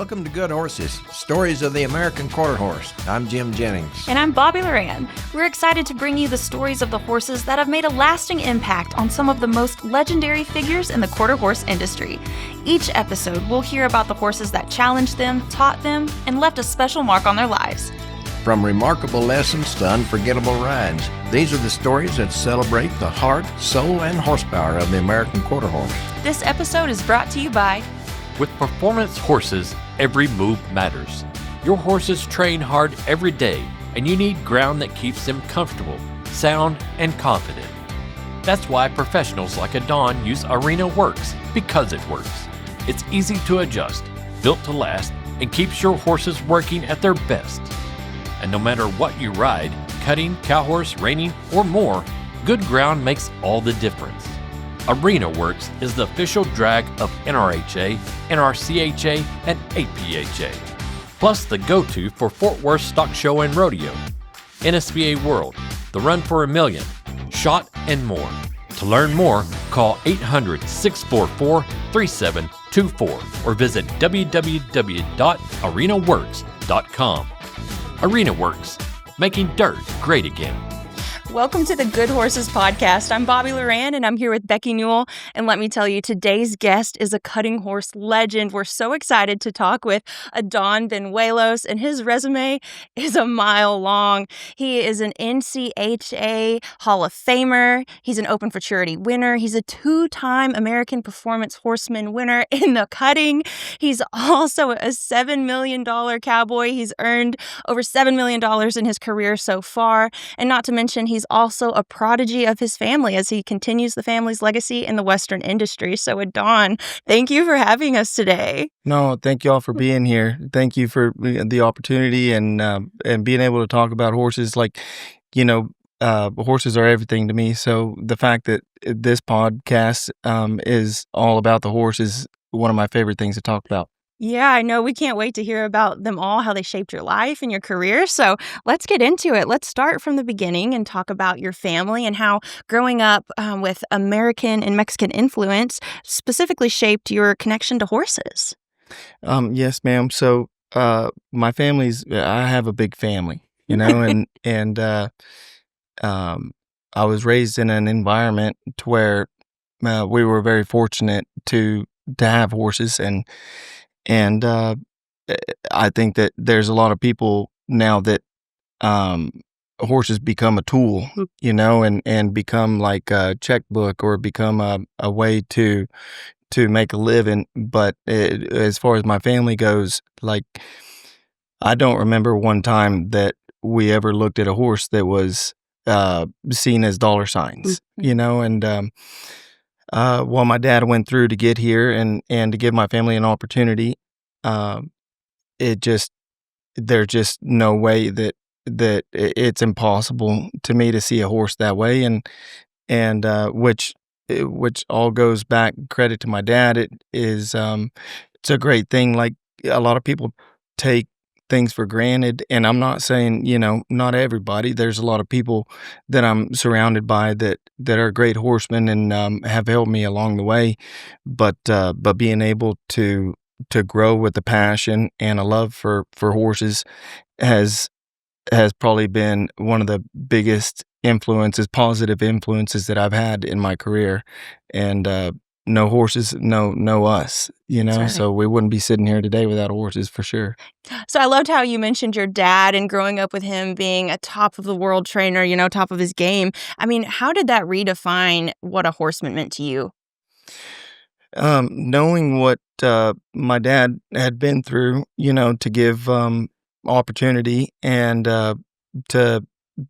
Welcome to Good Horses, Stories of the American Quarter Horse. I'm Jim Jennings. And I'm Bobby Loran. We're excited to bring you the stories of the horses that have made a lasting impact on some of the most legendary figures in the quarter horse industry. Each episode, we'll hear about the horses that challenged them, taught them, and left a special mark on their lives. From remarkable lessons to unforgettable rides, these are the stories that celebrate the heart, soul, and horsepower of the American quarter horse. This episode is brought to you by... With performance horses, every move matters. Your horses train hard every day, and you need ground that keeps them comfortable, sound, and confident. That's why professionals like Adan use Arena Works, because it works. It's easy to adjust, built to last, and keeps your horses working at their best. And no matter what you ride, cutting, cow horse, reining, or more, good ground makes all the difference. Arena Works is the official drag of NRHA, NRCHA, and AQHA, plus the go-to for Fort Worth Stock Show and Rodeo, NSBA World, the Run for a Million, Shot, and more. To learn more, call 800-644-3724 or visit www.arenaworks.com. Arena Works, making dirt great again. Welcome to the Good Horses podcast. I'm Bobby Loran, and I'm here with Becky Newell. And let me tell you, today's guest is a cutting horse legend. We're so excited to talk with Adan Banuelos, and his resume is a mile long. He is an NCHA Hall of Famer. He's an Open Futurity winner. He's a two-time American Performance Horseman winner in the cutting. He's also a $7 million cowboy. He's earned over $7 million in his career so far. And not to mention, he's also a prodigy of his family as he continues the family's legacy in the Western industry. So, Adan, thank you for having us today. No, thank you all for being here. Thank you for the opportunity and being able to talk about horses. Like, horses are everything to me. So the fact that this podcast is all about the horse is one of my favorite things to talk about. Yeah, I know. We can't wait to hear about them all, how they shaped your life and your career. So let's get into it. Let's start from the beginning and talk about your family and how growing up with American and Mexican influence specifically shaped your connection to horses. Yes, ma'am. So my I have a big family, and I was raised in an environment to where we were very fortunate to have horses, and I think that there's a lot of people now that horses become a tool, and become like a checkbook or become a way to make a living. But as far as my family goes, like, I don't remember one time that we ever looked at a horse that was seen as dollar signs, while my dad went through to get here and to give my family an opportunity, there's just no way that it's impossible to me to see a horse that way, and which all goes back credit to my dad. It's a great thing. Like, a lot of people take things for granted, and I'm not saying, not everybody. There's a lot of people that I'm surrounded by that are great horsemen and have helped me along the way, but being able to grow with a passion and a love for horses has probably been one of the biggest positive influences that I've had in my career. And no horses, no us, Right. So we wouldn't be sitting here today without horses for sure. So I loved how you mentioned your dad and growing up with him being a top of the world trainer, top of his game. I mean, how did that redefine what a horseman meant to you? Knowing what my dad had been through, to give opportunity and to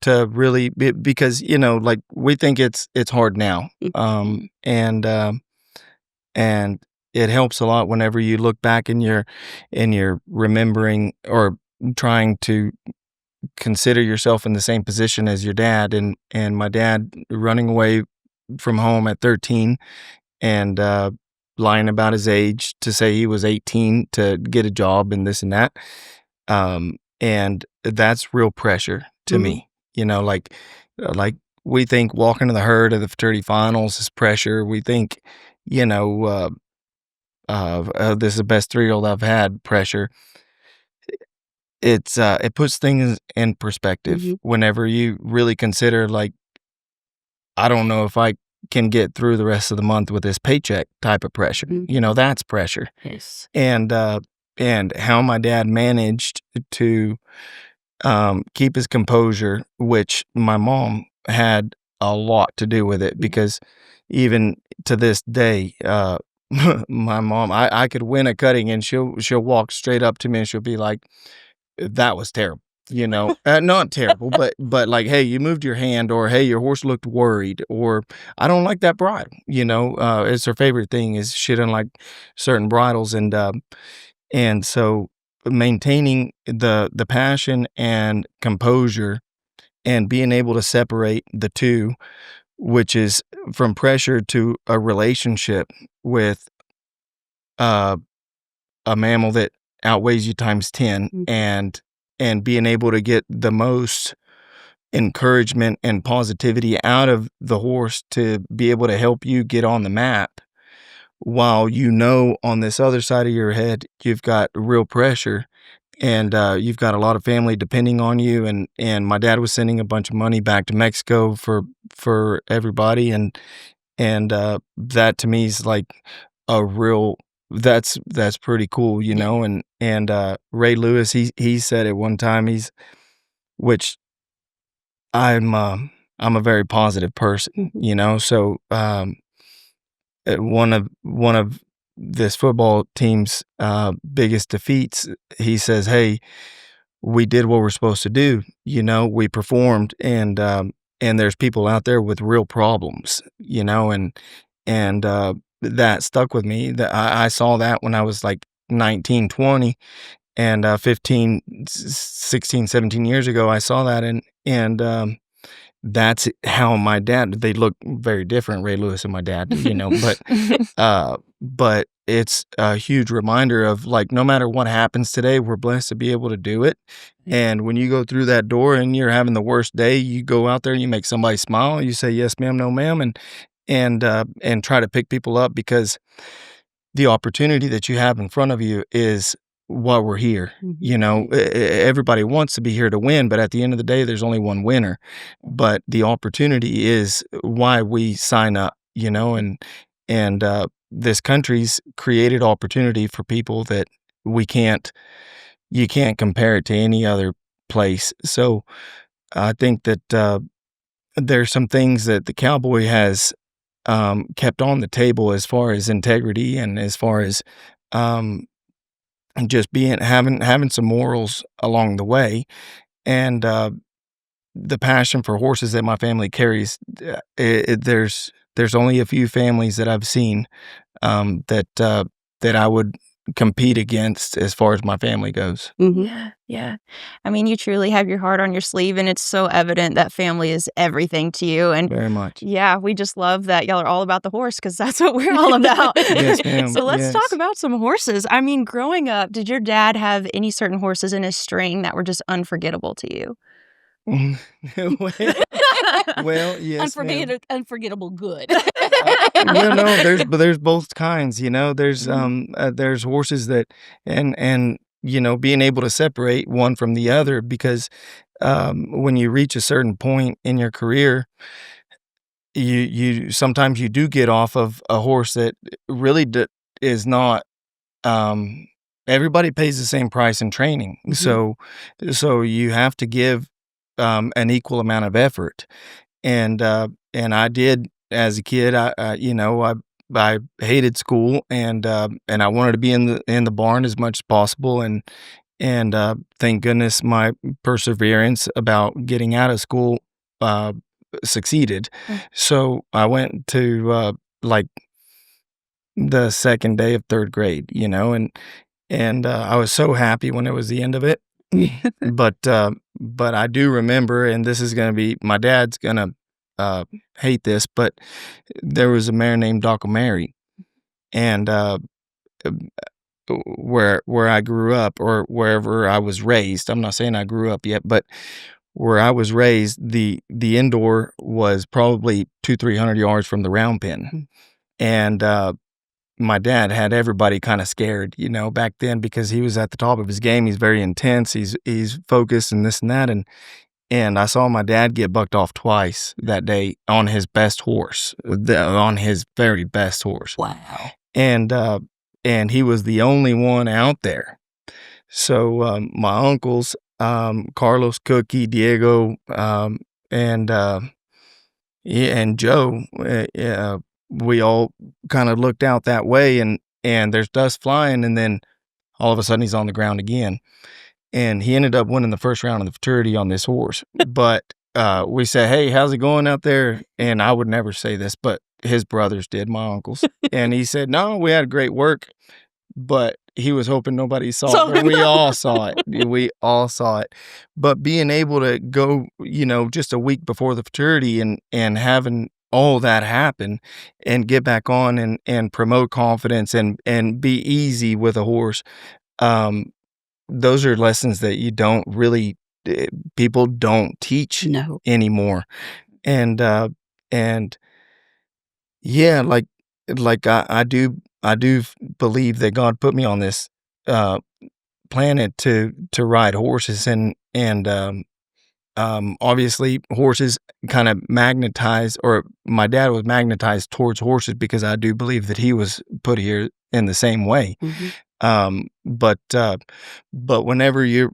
really because like, we think it's hard now, and it helps a lot whenever you look back and you're remembering or trying to consider yourself in the same position as your dad, and my dad running away from home at 13 and lying about his age to say he was 18 to get a job and this and that. And that's real pressure to me, like we think walking to the herd of the fraternity finals is pressure. We think, this is the best 3-year-old I've had pressure. It puts things in perspective whenever you really consider, like, I don't know if I can get through the rest of the month with this paycheck type of pressure. That's pressure. Yes. And how my dad managed to keep his composure, which my mom had a lot to do with it, because even to this day, my mom, I could win a cutting and she'll walk straight up to me and she'll be like, "That was terrible." Not terrible, but like, "Hey, you moved your hand," or, "Hey, your horse looked worried," or, "I don't like that bridle." It's her favorite thing is she doesn't like certain bridles, and so maintaining the passion and composure and being able to separate the two, which is from pressure to a relationship with uh, a mammal that outweighs you times 10, and being able to get the most encouragement and positivity out of the horse to be able to help you get on the map, while on this other side of your head you've got real pressure, and you've got a lot of family depending on you, and my dad was sending a bunch of money back to Mexico for everybody, and that to me is like a real that's pretty cool, and Ray Lewis, he said it one time, which I'm a very positive person, so one of this football team's biggest defeats, he says, "Hey, we did what we're supposed to do. We performed, and there's people out there with real problems, and that stuck with me. That I saw that when I was like 19, 20, and 15, 16, 17 years ago, I saw that, and that's how my dad, they look very different, Ray Lewis and my dad, but it's a huge reminder of, like, no matter what happens today, we're blessed to be able to do it. And when you go through that door and you're having the worst day, you go out there and you make somebody smile. You say, "Yes, ma'am, no, ma'am," and try to pick people up, because the opportunity that you have in front of you is why we're here. Everybody wants to be here to win, but at the end of the day, there's only one winner. But the opportunity is why we sign up, and this country's created opportunity for people that you can't compare it to any other place. So I think that there's some things that the cowboy has kept on the table, as far as integrity and as far as just having some morals along the way, and the passion for horses that my family carries. There's only a few families that I've seen that I would compete against as far as my family goes. Yeah. I mean, you truly have your heart on your sleeve, and it's so evident that family is everything to you. And Very much. yeah, we just love that y'all are all about the horse, because that's what we're all about. Yes, ma'am. So let's Yes. talk about some horses. I mean, growing up, did your dad have any certain horses in his string that were just unforgettable to you? well, yes, ma'am. Unforgettable good. Well, no, there's both kinds, there's horses that, and being able to separate one from the other, because when you reach a certain point in your career, you sometimes you do get off of a horse that really is not, everybody pays the same price in training. So you have to give an equal amount of effort, and I did as a kid. I hated school, and I wanted to be in the barn as much as possible, and thank goodness my perseverance about getting out of school succeeded. So I went to like the second day of third grade, and I was so happy when it was the end of it. But I do remember, and this is gonna be, my dad's gonna hate this, but there was a mare named Doc Mary, and where I grew up, or wherever I was raised, I'm not saying I grew up yet, but where I was raised, the indoor was probably 200-300 yards from the round pen, and my dad had everybody kind of scared, back then, because he was at the top of his game. He's very intense. He's focused and this and that. And I saw my dad get bucked off twice that day on his best horse, on his very best horse. Wow. And he was the only one out there. So my uncles, Carlos, Cookie, Diego, and Joe, we all kind of looked out that way, and there's dust flying, and then all of a sudden he's on the ground again. And he ended up winning the first round of the fraternity on this horse. But we said, hey, how's it going out there? And I would never say this, but his brothers did, my uncles. And he said, no, we had great work. But he was hoping nobody saw it. But we all saw it. We all saw it. But being able to go, just a week before the fraternity and having all that happen and get back on and promote confidence and be easy with a horse, those are lessons that you don't really, people don't teach anymore. And yeah, like I do believe that God put me on this planet to ride horses, and obviously horses kind of magnetize, or my dad was magnetized towards horses because I do believe that he was put here in the same way. But whenever you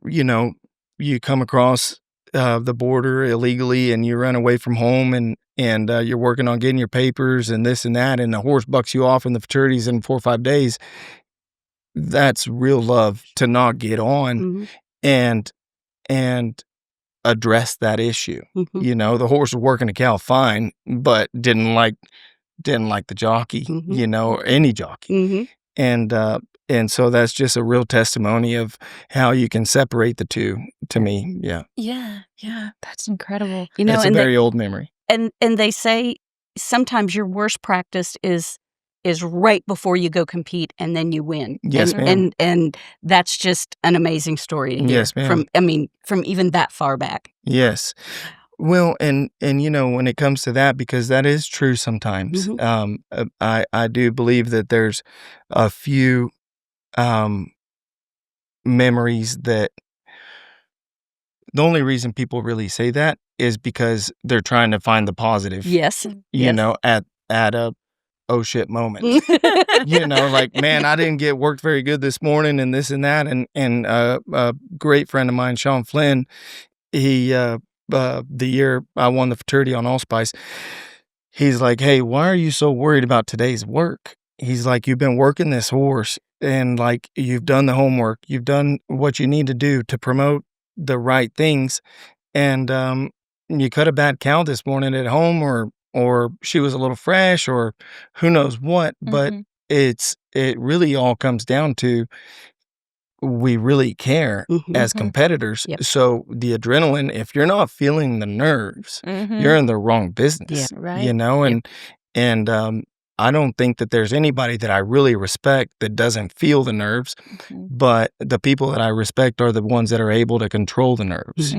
come across the border illegally and you run away from home and you're working on getting your papers and this and that, and the horse bucks you off in the fraternities in 4 or 5 days, that's real love to not get on and address that issue. The horse was working a cow fine, but didn't like the jockey, or any jockey. And so that's just a real testimony of how you can separate the two, to me. Yeah. Yeah. That's incredible. It's a very old memory. And they say sometimes your worst practice is right before you go compete, and then you win. Yes, ma'am. And that's just an amazing story to hear. Yes, ma'am. From even that far back. Yes. Well, and when it comes to that, because that is true sometimes, I do believe that there's a few memories that the only reason people really say that is because they're trying to find the positive. Yes. At a oh shit moment. Like, man, I didn't get worked very good this morning and this and that. And a great friend of mine, Sean Flynn, he the year I won the fraternity on Allspice, he's like, hey, why are you so worried about today's work? He's like, you've been working this horse, and like, you've done the homework, you've done what you need to do to promote the right things, and you cut a bad cow this morning at home, or she was a little fresh, or who knows what, but it really all comes down to, we really care as competitors. Yep. So the adrenaline, if you're not feeling the nerves, you're in the wrong business. Yeah, right. And I don't think that there's anybody that I really respect that doesn't feel the nerves, but the people that I respect are the ones that are able to control the nerves,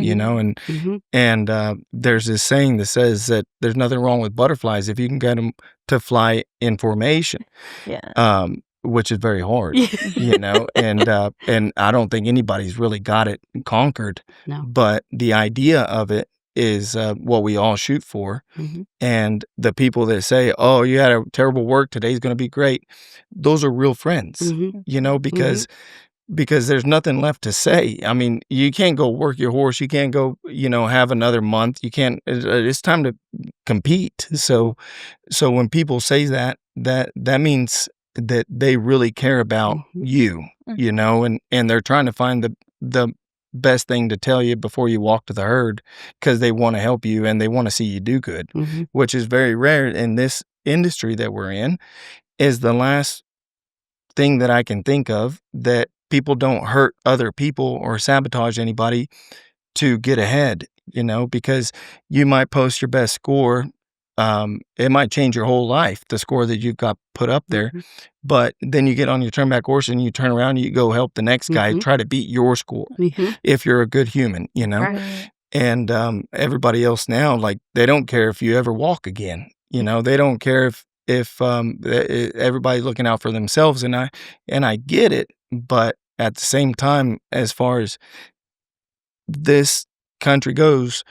and there's this saying that says that there's nothing wrong with butterflies if you can get them to fly in formation. Yeah. Which is very hard, and I don't think anybody's really got it conquered. No. But the idea of it is what we all shoot for. And the people that say, oh, you had a terrible work, today's going to be great, those are real friends, because there's nothing left to say. I mean, you can't go work your horse. You can't go, have another month. You can't, it's time to compete. So when people say that means that they really care about you, and they're trying to find the best thing to tell you before you walk to the herd, because they want to help you and they want to see you do good, which is very rare in this industry that we're in. Is the last thing that I can think of that people don't hurt other people or sabotage anybody to get ahead, because you might post your best score. It might change your whole life, the score that you've got put up there. But then you get on your turnback horse and you turn around and you go help the next guy try to beat your score if you're a good human, Right. And everybody else now, like, they don't care if you ever walk again. They don't care everybody's looking out for themselves, and I get it, but at the same time, as far as this country goes,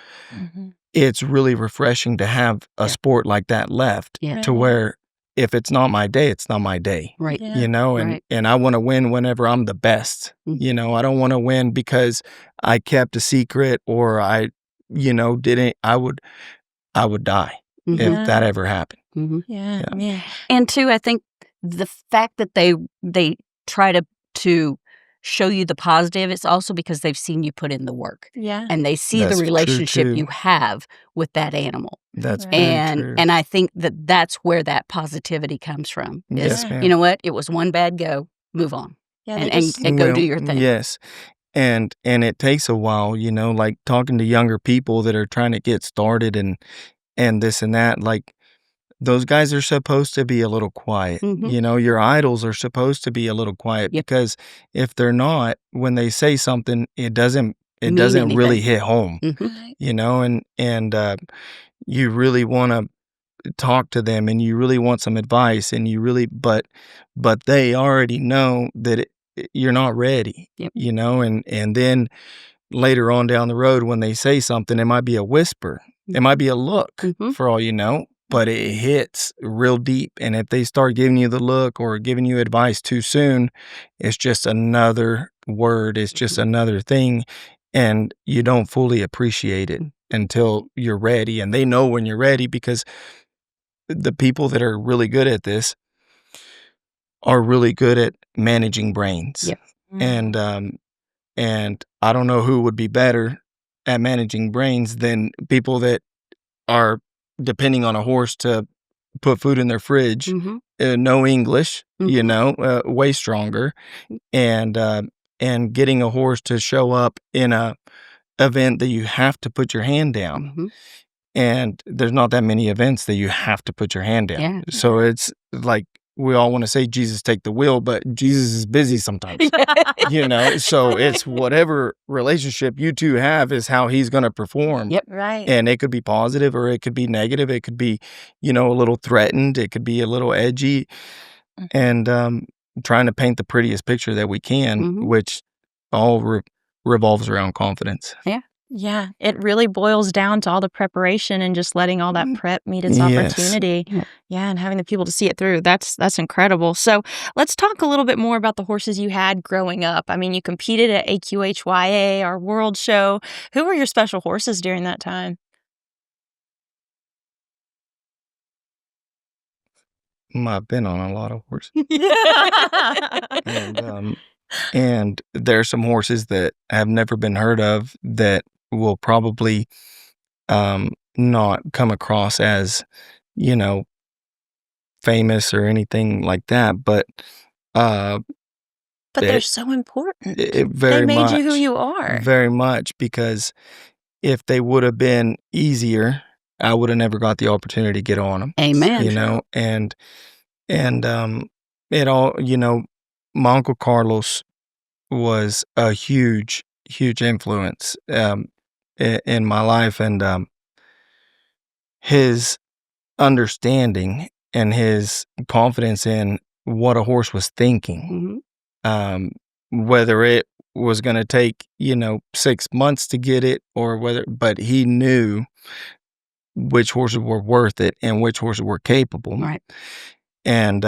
it's really refreshing to have a sport like that left, Yeah. to where if it's not my day, it's not my day. Right. Yeah. You know, and Right. and I want to win whenever I'm the best. Mhm. You know, I don't want to win because I kept a secret or I, didn't. I would die Mhm. Yeah. if that ever happened. Mhm. Yeah. Yeah. Yeah. And two, I think the fact that they try to show you the positive, it's also because they've seen you put in the work Yeah. and they see That's the true, relationship too. you have with that animal. That's Right. very true. And I think that's where that positivity comes from. Is, Yes, Yeah. ma'am. you know what? It was one bad go. Move on. Yeah. They And just, go do Well, your thing. Yes. And it takes a while, like talking to younger people that are trying to get started and this and that, like those guys are supposed to be a little quiet. Mhm. Your idols are supposed to be a little quiet Yep. because if they're not, when they say something, it doesn't Mean really anything. hit home, Mhm. right. and you really want to talk to them and you really want some advice and you really but they already know that you're not ready. Yep. And then later on down the road when they say something, it might be a whisper, it might be a look, Mhm. for all you know, but it hits real deep. And if they start giving you the look or giving you advice too soon, it's just another word, it's just another thing, and you don't fully appreciate it until you're ready. And they know when you're ready because the people that are really good at this are really good at managing brains. Yep. And I don't know who would be better at managing brains than people that are depending on a horse to put food in their fridge, Mhm. know English, Mhm. way stronger, and getting a horse to show up in a event that you have to put your hand down. Mhm. And there's not that many events that you have to put your hand down. Yeah. So it's like we all want to say Jesus take the wheel, but Jesus is busy sometimes. So it's whatever relationship you two have is how he's going to perform. Yep. Right. And it could be positive or it could be negative. It could be, a little threatened. It could be a little edgy. And trying to paint the prettiest picture that we can, Mhm. which all revolves around confidence. Yeah. Yeah. It really boils down to all the preparation and just letting all that prep meet its Yes. opportunity. Yeah. Yeah. And having the people to see it through. That's incredible. So let's talk a little bit more about the horses you had growing up. I mean, you competed at AQHA, our world show. Who were your special horses during that time? I've been on a lot of horses. And there's some horses that have never been heard of that will probably not come across as, famous or anything like that. But But they're it, so important. it They very made much, you who you are. very much, because if they would have been easier, I would have never got the opportunity to get on them. Amen. And it all, my Uncle Carlos was a huge, huge influence in my life, and his understanding and his confidence in what a horse was thinking, Mhm. whether it was going to take 6 months to get it or but he knew which horses were worth it and which horses were capable. Right. And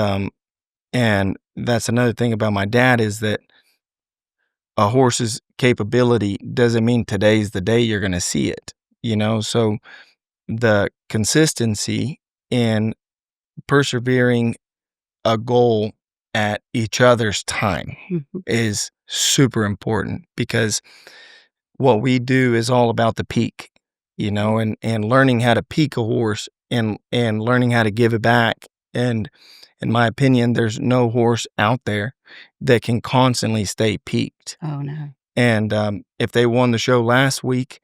that's another thing about my dad is that a horse's capability doesn't mean today's the day you're going to see it, So the consistency in persevering a goal at each other's time Mhm. is super important, because what we do is all about the peak, and learning how to peak a horse and learning how to give it back. And in my opinion, there's no horse out there that can constantly stay peaked. Oh, no. And if they won the show last week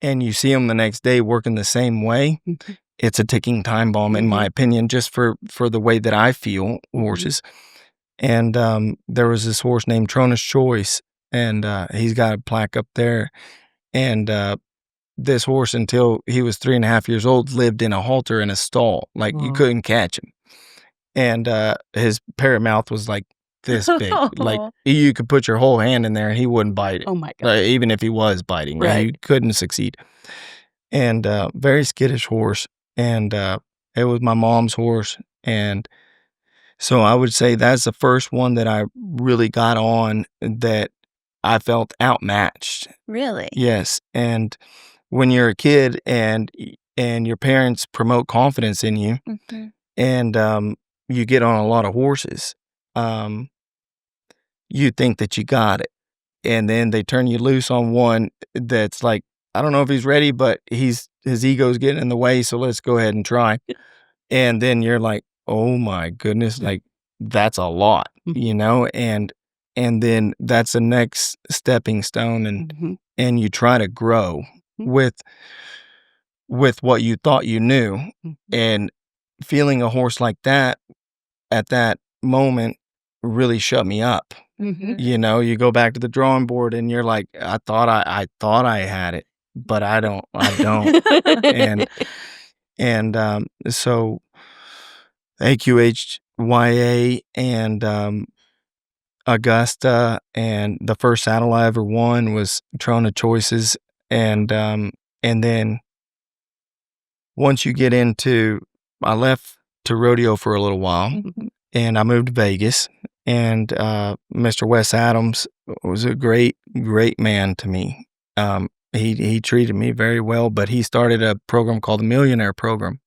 and you see them the next day working the same way, Mhm. it's a ticking time bomb, in my opinion, just for the way that I feel horses. And there was this horse named Trona's Choice, and he's got a plaque up there. And this horse, until he was 3.5 years old, lived in a halter in a stall. Like, you Whoa. couldn't catch him. and his parrot mouth was like this big. Like you could put your whole hand in there and he wouldn't bite it. Oh my God. Even if he was biting, he Right. couldn't succeed. And very skittish horse, and it was my mom's horse, and so I would say that's the first one that I really got on that I felt outmatched. Really? Yes, and when you're a kid and your parents promote confidence in you, Mm-hmm. and you get on a lot of horses, you think that you got it, and then they turn you loose on one that's like, I don't know if he's ready, but his ego's getting in the way, so let's go ahead and try. And then you're like, oh my goodness, like that's a lot, and then that's the next stepping stone, and you try to grow with what you thought you knew, and feeling a horse like that at that moment really shut me up. You go back to the drawing board and you're like, I thought I had it, but I don't, and so AQHA and Augusta, and the first saddle I ever won was Trona Choices, and then once you get into, I left to rodeo for a little while, and I moved to Vegas, and Mr. Wes Adams was a great man to me. He treated me very well, but he started a program called the Millionaire program,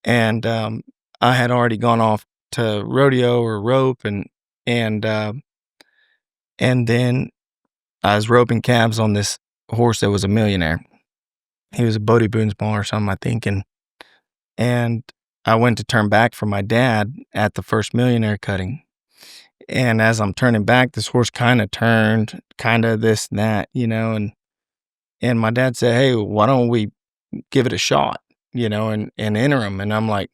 and I had already gone off to rodeo or rope, and then I was roping calves on this horse that was a millionaire. He was a Bodie Boonsball or something, I think, and I went to turn back for my dad at the first Millionaire cutting. And as I'm turning back, this horse kind of turned, kind of this and that, and my dad said, hey, why don't we give it a shot, and enter him? And I'm like,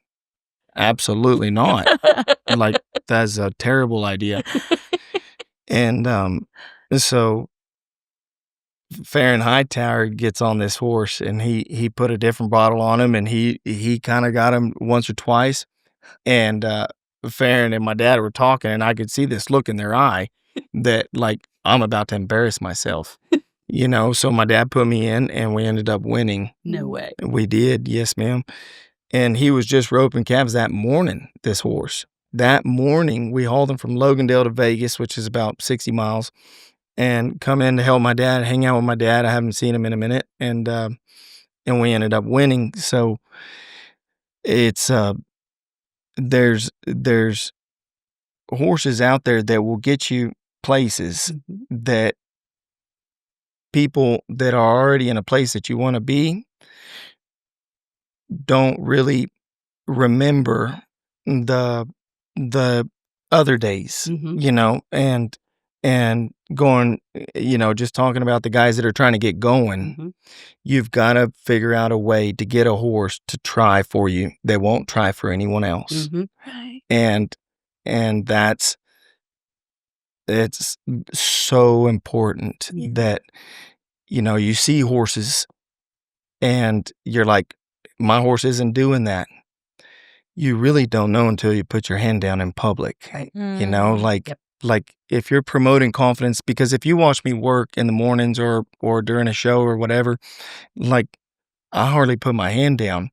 absolutely not. Like, that's a terrible idea. And so Farron Hightower gets on this horse, and he put a different bottle on him, and he kind of got him once or twice. And Farron and my dad were talking, and I could see this look in their eye that, like, I'm about to embarrass myself. So my dad put me in, and we ended up winning. No way. We did, yes, ma'am. And he was just roping calves that morning, this horse. That morning, we hauled him from Logandale to Vegas, which is about 60 miles, and come in to help my dad, hang out with my dad. I haven't seen him in a minute, and we ended up winning. So it's there's horses out there that will get you places that people that are already in a place that you want to be don't really remember the other days, and going, just talking about the guys that are trying to get going. You've got to figure out a way to get a horse to try for you that won't try for anyone else. Right. And it's so important that, you see horses and you're like, my horse isn't doing that. You really don't know until you put your hand down in public, like if you're promoting confidence, because if you watch me work in the mornings or during a show or whatever, like I hardly put my hand down,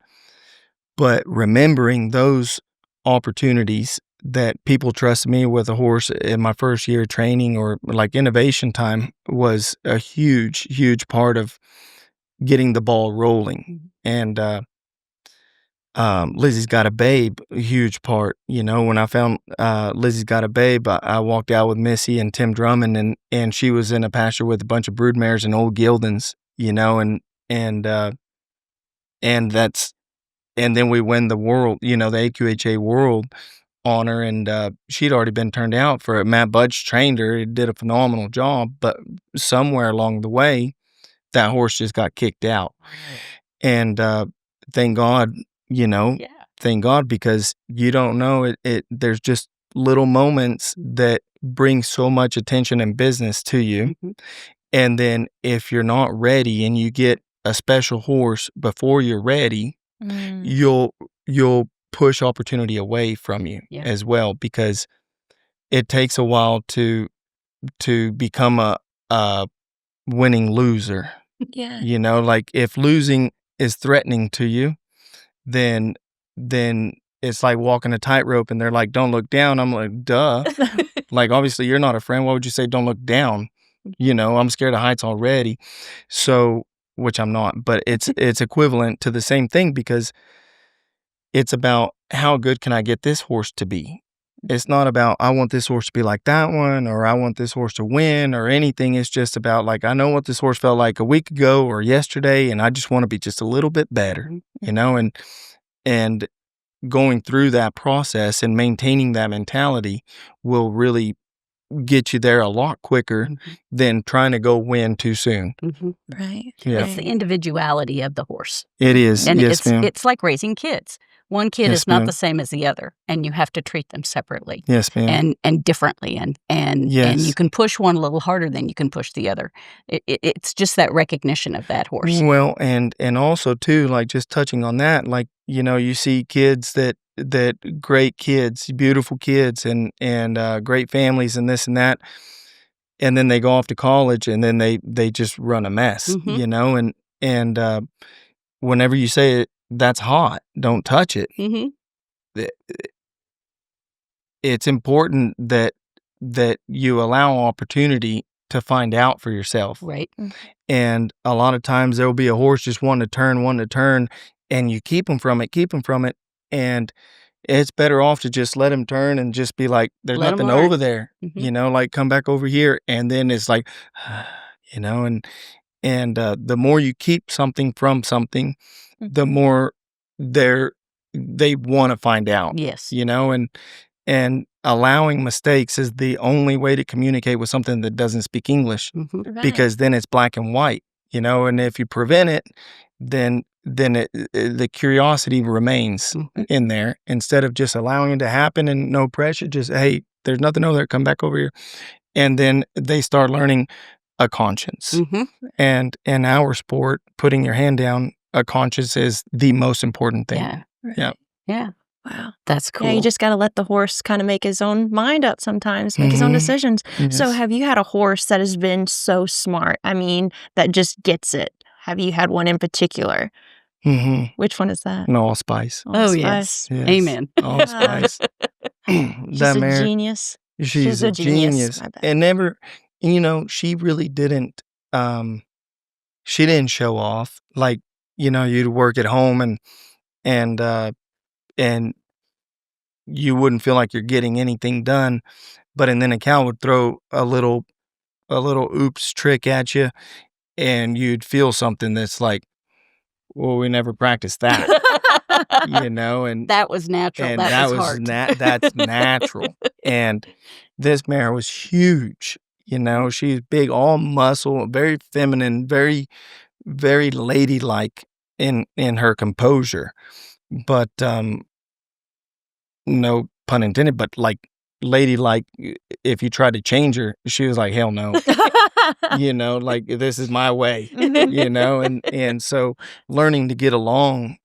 but remembering those opportunities that people trusted me with a horse in my first year of training, or like innovation time, was a huge part of getting the ball rolling. And Lizzie's Got a Babe, a huge part. When I found Lizzie's Got a Babe, I walked out with Missy and Tim Drummond, and she was in a pasture with a bunch of broodmares and old Gildens, and that's, and then we win the world, the AQHA world honor, and she'd already been turned out for it. Matt Budge trained her, did a phenomenal job, but somewhere along the way, that horse just got kicked out. And thank God, thank God, because you don't know it. There's just little moments that bring so much attention and business to you. And then if you're not ready and you get a special horse before you're ready, you'll push opportunity away from you as well, because it takes a while to become a winning loser. Yeah. You know, like if losing is threatening to you, then it's like walking a tightrope and they're like, don't look down. I'm like, duh. Like, obviously you're not a friend. Why would you say don't look down? You know, I'm scared of heights already. So, which I'm not, but it's equivalent to the same thing, because it's about how good can I get this horse to be? It's not about I want this horse to be like that one, or I want this horse to win or anything. It's just about like, I know what this horse felt like a week ago or yesterday, and I just want to be just a little bit better, you know, and going through that process and maintaining that mentality will really get you there a lot quicker than trying to go win too soon. Right. Yeah. It's the individuality of the horse. It is. And yes, ma'am. it's like raising kids. One kid Yes, is not ma'am. the same as the other, and you have to treat them separately. Yes, ma'am. And differently, and you can push one a little harder than you can push the other. It's just that recognition of that horse. Well, and also too, like just touching on that, like, you know, you see kids that great kids, beautiful kids, and great families, and this and that, and then they go off to college, and then they just run a mess, you know, and whenever you say it, that's hot, don't touch it. It's important that you allow opportunity to find out for yourself. Right. And a lot of times there will be a horse just wanting to turn, and you keep them from it. And it's better off to just let him turn and just be like, there's Let 'em nothing learn. over there, you know, like come back over here. And then it's like, you know, and the more you keep something from something, the more they want to find out. Yes. You know, and allowing mistakes is the only way to communicate with something that doesn't speak English, Right. because then it's black and white, you know, and if you prevent it, then the curiosity remains in there, instead of just allowing it to happen and no pressure, just, hey, there's nothing over there, come back over here. And then they start learning a conscience. And in our sport, putting your hand down, a conscience is the most important thing. Yeah. Yeah. Yeah. Wow. That's cool. Yeah, you just got to let the horse kind of make his own mind up sometimes, make his own decisions. So Yes. have you had a horse that has been so smart? I mean, that just gets it. Have you had one in particular? Which one is that? No, Allspice. Oh, yes. Yes. Amen. Allspice. She's That a mare, genius. she's a genius. I bet. And never, you know, she really didn't, she didn't show off. Like, you know, you'd work at home and you wouldn't feel like you're getting anything done. But and then a cow would throw a little oops trick at you, and you'd feel something that's like, well, we never practiced that, you know, and That was natural. and That was hard. that's natural. And this mare was huge, you know, she's big, all muscle, very feminine, very, very ladylike in her composure, but no pun intended, but like ladylike. If you tried to change her, she was like, hell no. You know, like, this is my way, you know, and so learning to get along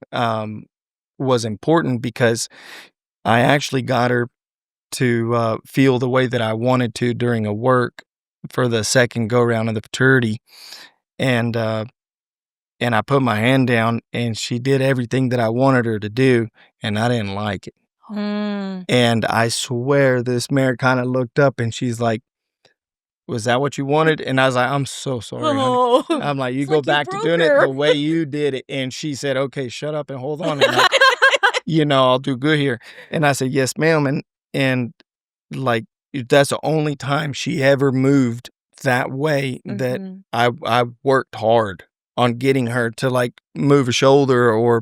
was important, because I actually got her to feel the way that I wanted to during a work for the second go round of the futurity, and I put my hand down, and she did everything that I wanted her to do, and I didn't like it. And I swear this mare kind of looked up, and she's like, was that what you wanted? And I was like, I'm so sorry, honey. I'm like, you It's go like you back to broke doing her. it the way you did it. And she said, okay, shut up and hold on. And you know, I'll do good here. And I said, yes, ma'am. And like, that's the only time she ever moved that way that I worked hard on getting her to like move a shoulder or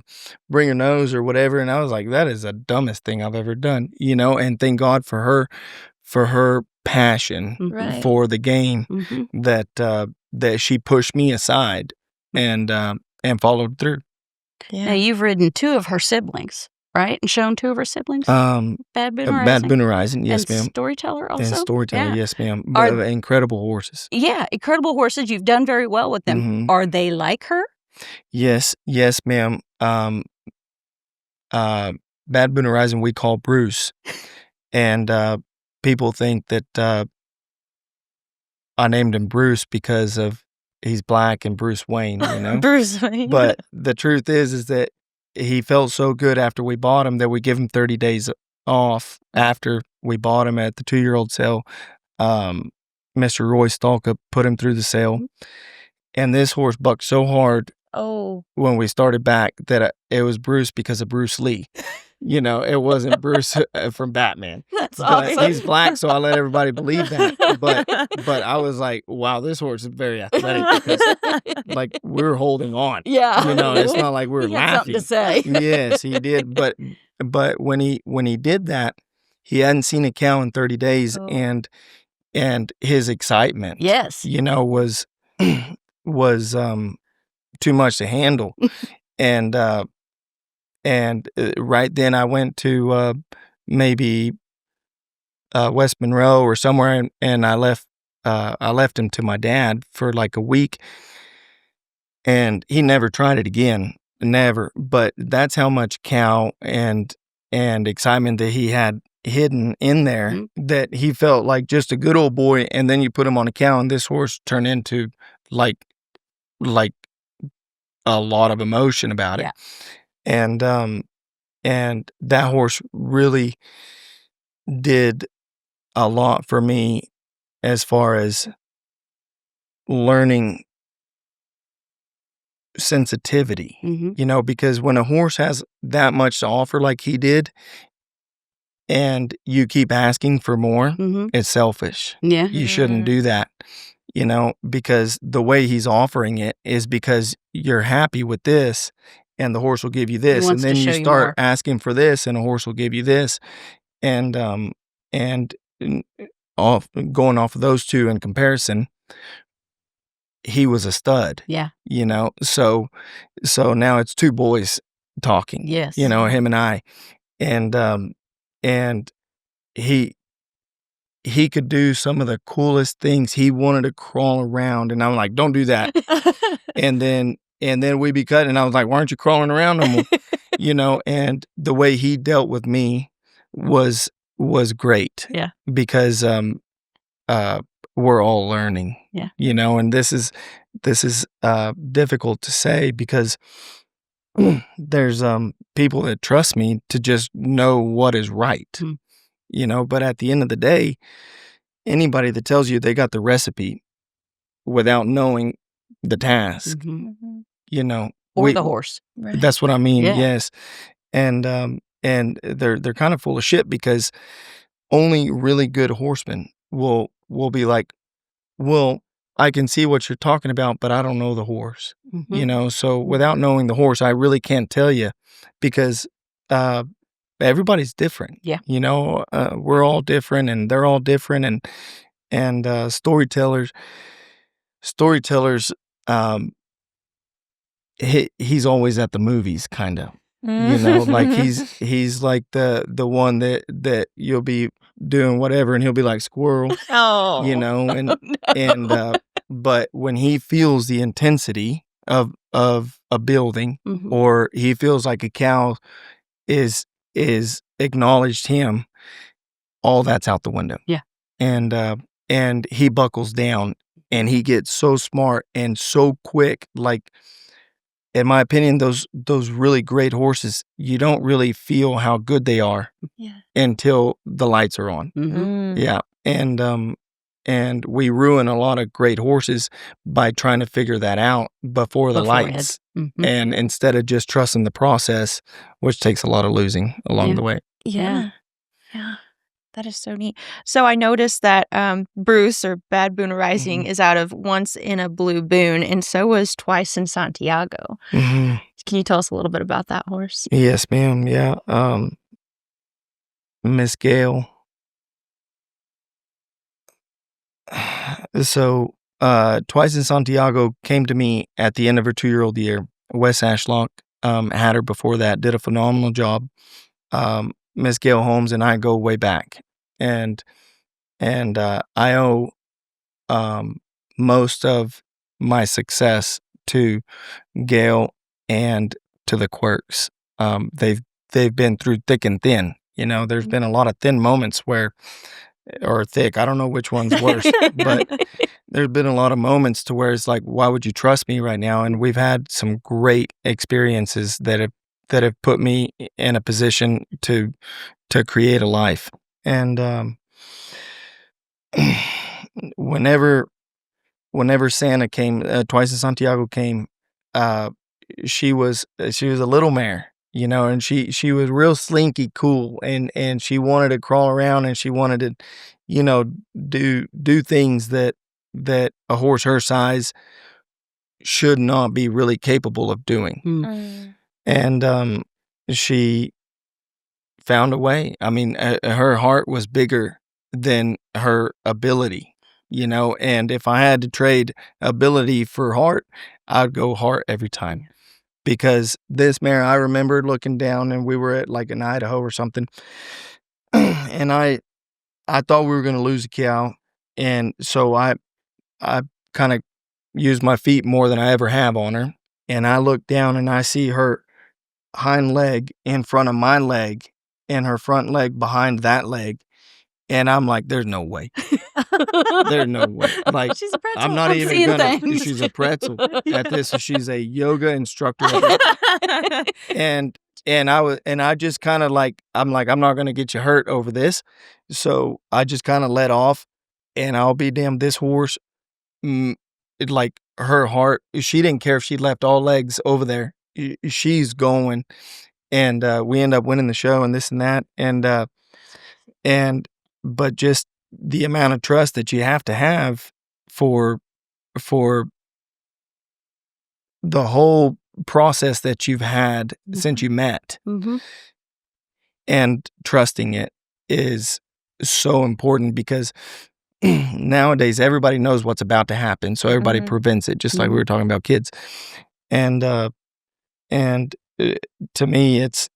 bring her nose or whatever. And I was like, that is the dumbest thing I've ever done, you know, and thank God for her passion Right. for the game, that she pushed me aside and followed through. Yeah. Now, you've ridden 2 of her siblings, right? And shown 2 of her siblings? Bad Booner Bad Booner Rising, yes, and ma'am. Storyteller also? And Storyteller, Yeah. yes, ma'am. Are- Incredible horses. Yeah, incredible horses. You've done very well with them. Are they like her? Yes, ma'am. Bad Boone Rising we call Bruce, and people think that I named him Bruce because of he's black and Bruce Wayne, you know. Bruce Wayne. But the truth is that he felt so good after we bought him that we give him 30 days off after we bought him at the 2-year-old sale. Mr. Roy Stalka put him through the sale, and this horse bucked so hard when we started back that it was Bruce because of Bruce Lee. You know, it wasn't Bruce from Batman. That's But awesome. he's black, so I let everybody believe that. But I was like, wow, this horse is very athletic because, like, we were holding on. Yeah. You know, it's not like we were He had something laughing. to say. Yes, he did. But when he did that, he hadn't seen a cow in 30 days, and his excitement, Yes. you know, was too much to handle. And right then I went to maybe West Monroe or somewhere, and I left him to my dad for like a week, and he never tried it again, never. But that's how much cow and excitement that he had hidden in there, that he felt like just a good old boy. And then you put him on a cow, and this horse turned into like a lot of emotion about it. And that horse really did a lot for me as far as learning sensitivity, you know, because when a horse has that much to offer like he did, and you keep asking for more, it's selfish. Yeah. You shouldn't do that, you know, because the way he's offering it is because you're happy with this, and the horse will give you this, and wants to then you show you start more. asking for this, and a horse will give you this, and going off of those two in comparison, he was a stud. Yeah. You know, so now it's two boys talking. Yes. You know, him and I, and he could do some of the coolest things. He wanted to crawl around, and I'm like, don't do that. and then we'd be cutting, and I was like, why aren't you crawling around no more? You know, and the way he dealt with me was great. Yeah. Because we're all learning. Yeah. You know, and this is difficult to say because there's people that trust me to just know what is right. You know, but at the end of the day, anybody that tells you they got the recipe without knowing the task, you know, Or the horse. Right. that's what I mean. Yeah. Yes. And they're kind of full of shit, because only really good horsemen will be like, well, I can see what you're talking about, but I don't know the horse. You know, so without knowing the horse, I really can't tell you, because everybody's different. Yeah. You know, we're all different, and they're all different, and storytellers, he's always at the movies, kind of. You know, like he's like the one that you'll be doing whatever, and he'll be like squirrel. Oh. You know, and but when he feels the intensity of a building, or he feels like a cow is acknowledged him, all that's out the window. Yeah. And he buckles down, and he gets so smart and so quick. Like, in my opinion, those really great horses, you don't really feel how good they are until the lights are on. Yeah. And we ruin a lot of great horses by trying to figure that out before the lights. And instead of just trusting the process, which takes a lot of losing along the way. Yeah. That is so neat. So I noticed that Bruce, or Bad Boone Rising, is out of Once in a Blue Boone, and so was Twice in Santiago. Can you tell us a little bit about that horse? Yes, ma'am. Yeah. Miss Gail. So Twice in Santiago came to me at the end of her 2-year-old year. Wes Ashlock had her before that, did a phenomenal job. Miss Gail Holmes and I go way back, and I owe most of my success to Gail and to the Quirks. They've they've been through thick and thin. You know, there's been a lot of thin moments where, or thick, I don't know which one's worse, but there's been a lot of moments to where it's like, why would you trust me right now? And we've had some great experiences that have put me in a position to create a life. And whenever Santa came, Twice in Santiago came, she was a little mare, you know, and she was real slinky cool, and she wanted to crawl around, and she wanted to, you know, do things that a horse her size should not be really capable of doing. And she found a way. I mean, her heart was bigger than her ability, you know, and if I had to trade ability for heart, I'd go heart every time. Because this mare, I remember looking down, and we were at like in Idaho or something, and I thought we were going to lose a cow, and so I kind of used my feet more than I ever have on her, and I look down and I see her hind leg in front of my leg and her front leg behind that leg, and I'm like, there's no way. There's no way. Like, She's a pretzel. I'm not I'm even seeing gonna. things. She's a pretzel at this. She's a yoga instructor, and I just kind of like, I'm like, I'm not gonna get you hurt over this, so I just kind of let off, and I'll be damned, this horse, like her heart, she didn't care if she left all legs over there. She's going, and we end up winning the show and this and that, and but just the amount of trust that you have to have for the whole process that you've had since you met, and trusting it is so important, because nowadays everybody knows what's about to happen, so everybody prevents it, just like we were talking about kids. And to me, it's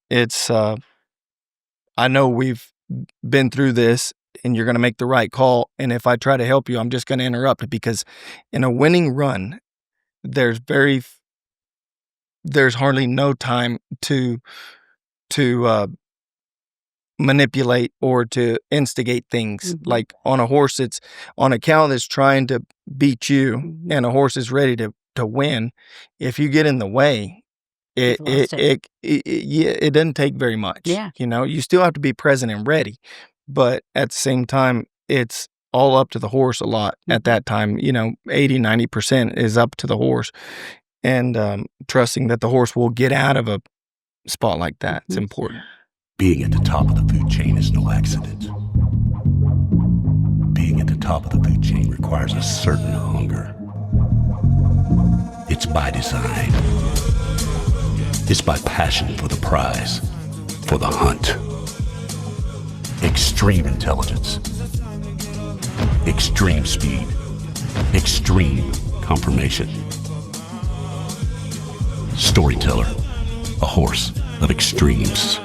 I know we've been through this, and you're going to make the right call. And if I try to help you, I'm just going to interrupt, because in a winning run, there's hardly no time to manipulate or to instigate things. Like on a horse, it's on a cow that's trying to beat you, and a horse is ready to win. If you get in the way, it doesn't take very much. Yeah. You know, you still have to be present and ready, but at the same time, it's all up to the horse a lot at that time. You know, 80-90% is up to the horse, and trusting that the horse will get out of a spot like that is important. Being at the top of the food chain is no accident. Being at the top of the food chain requires a certain hunger. It's by design. It's by passion for the prize, for the hunt. Extreme intelligence. Extreme speed. Extreme confirmation. Storyteller, a horse of extremes.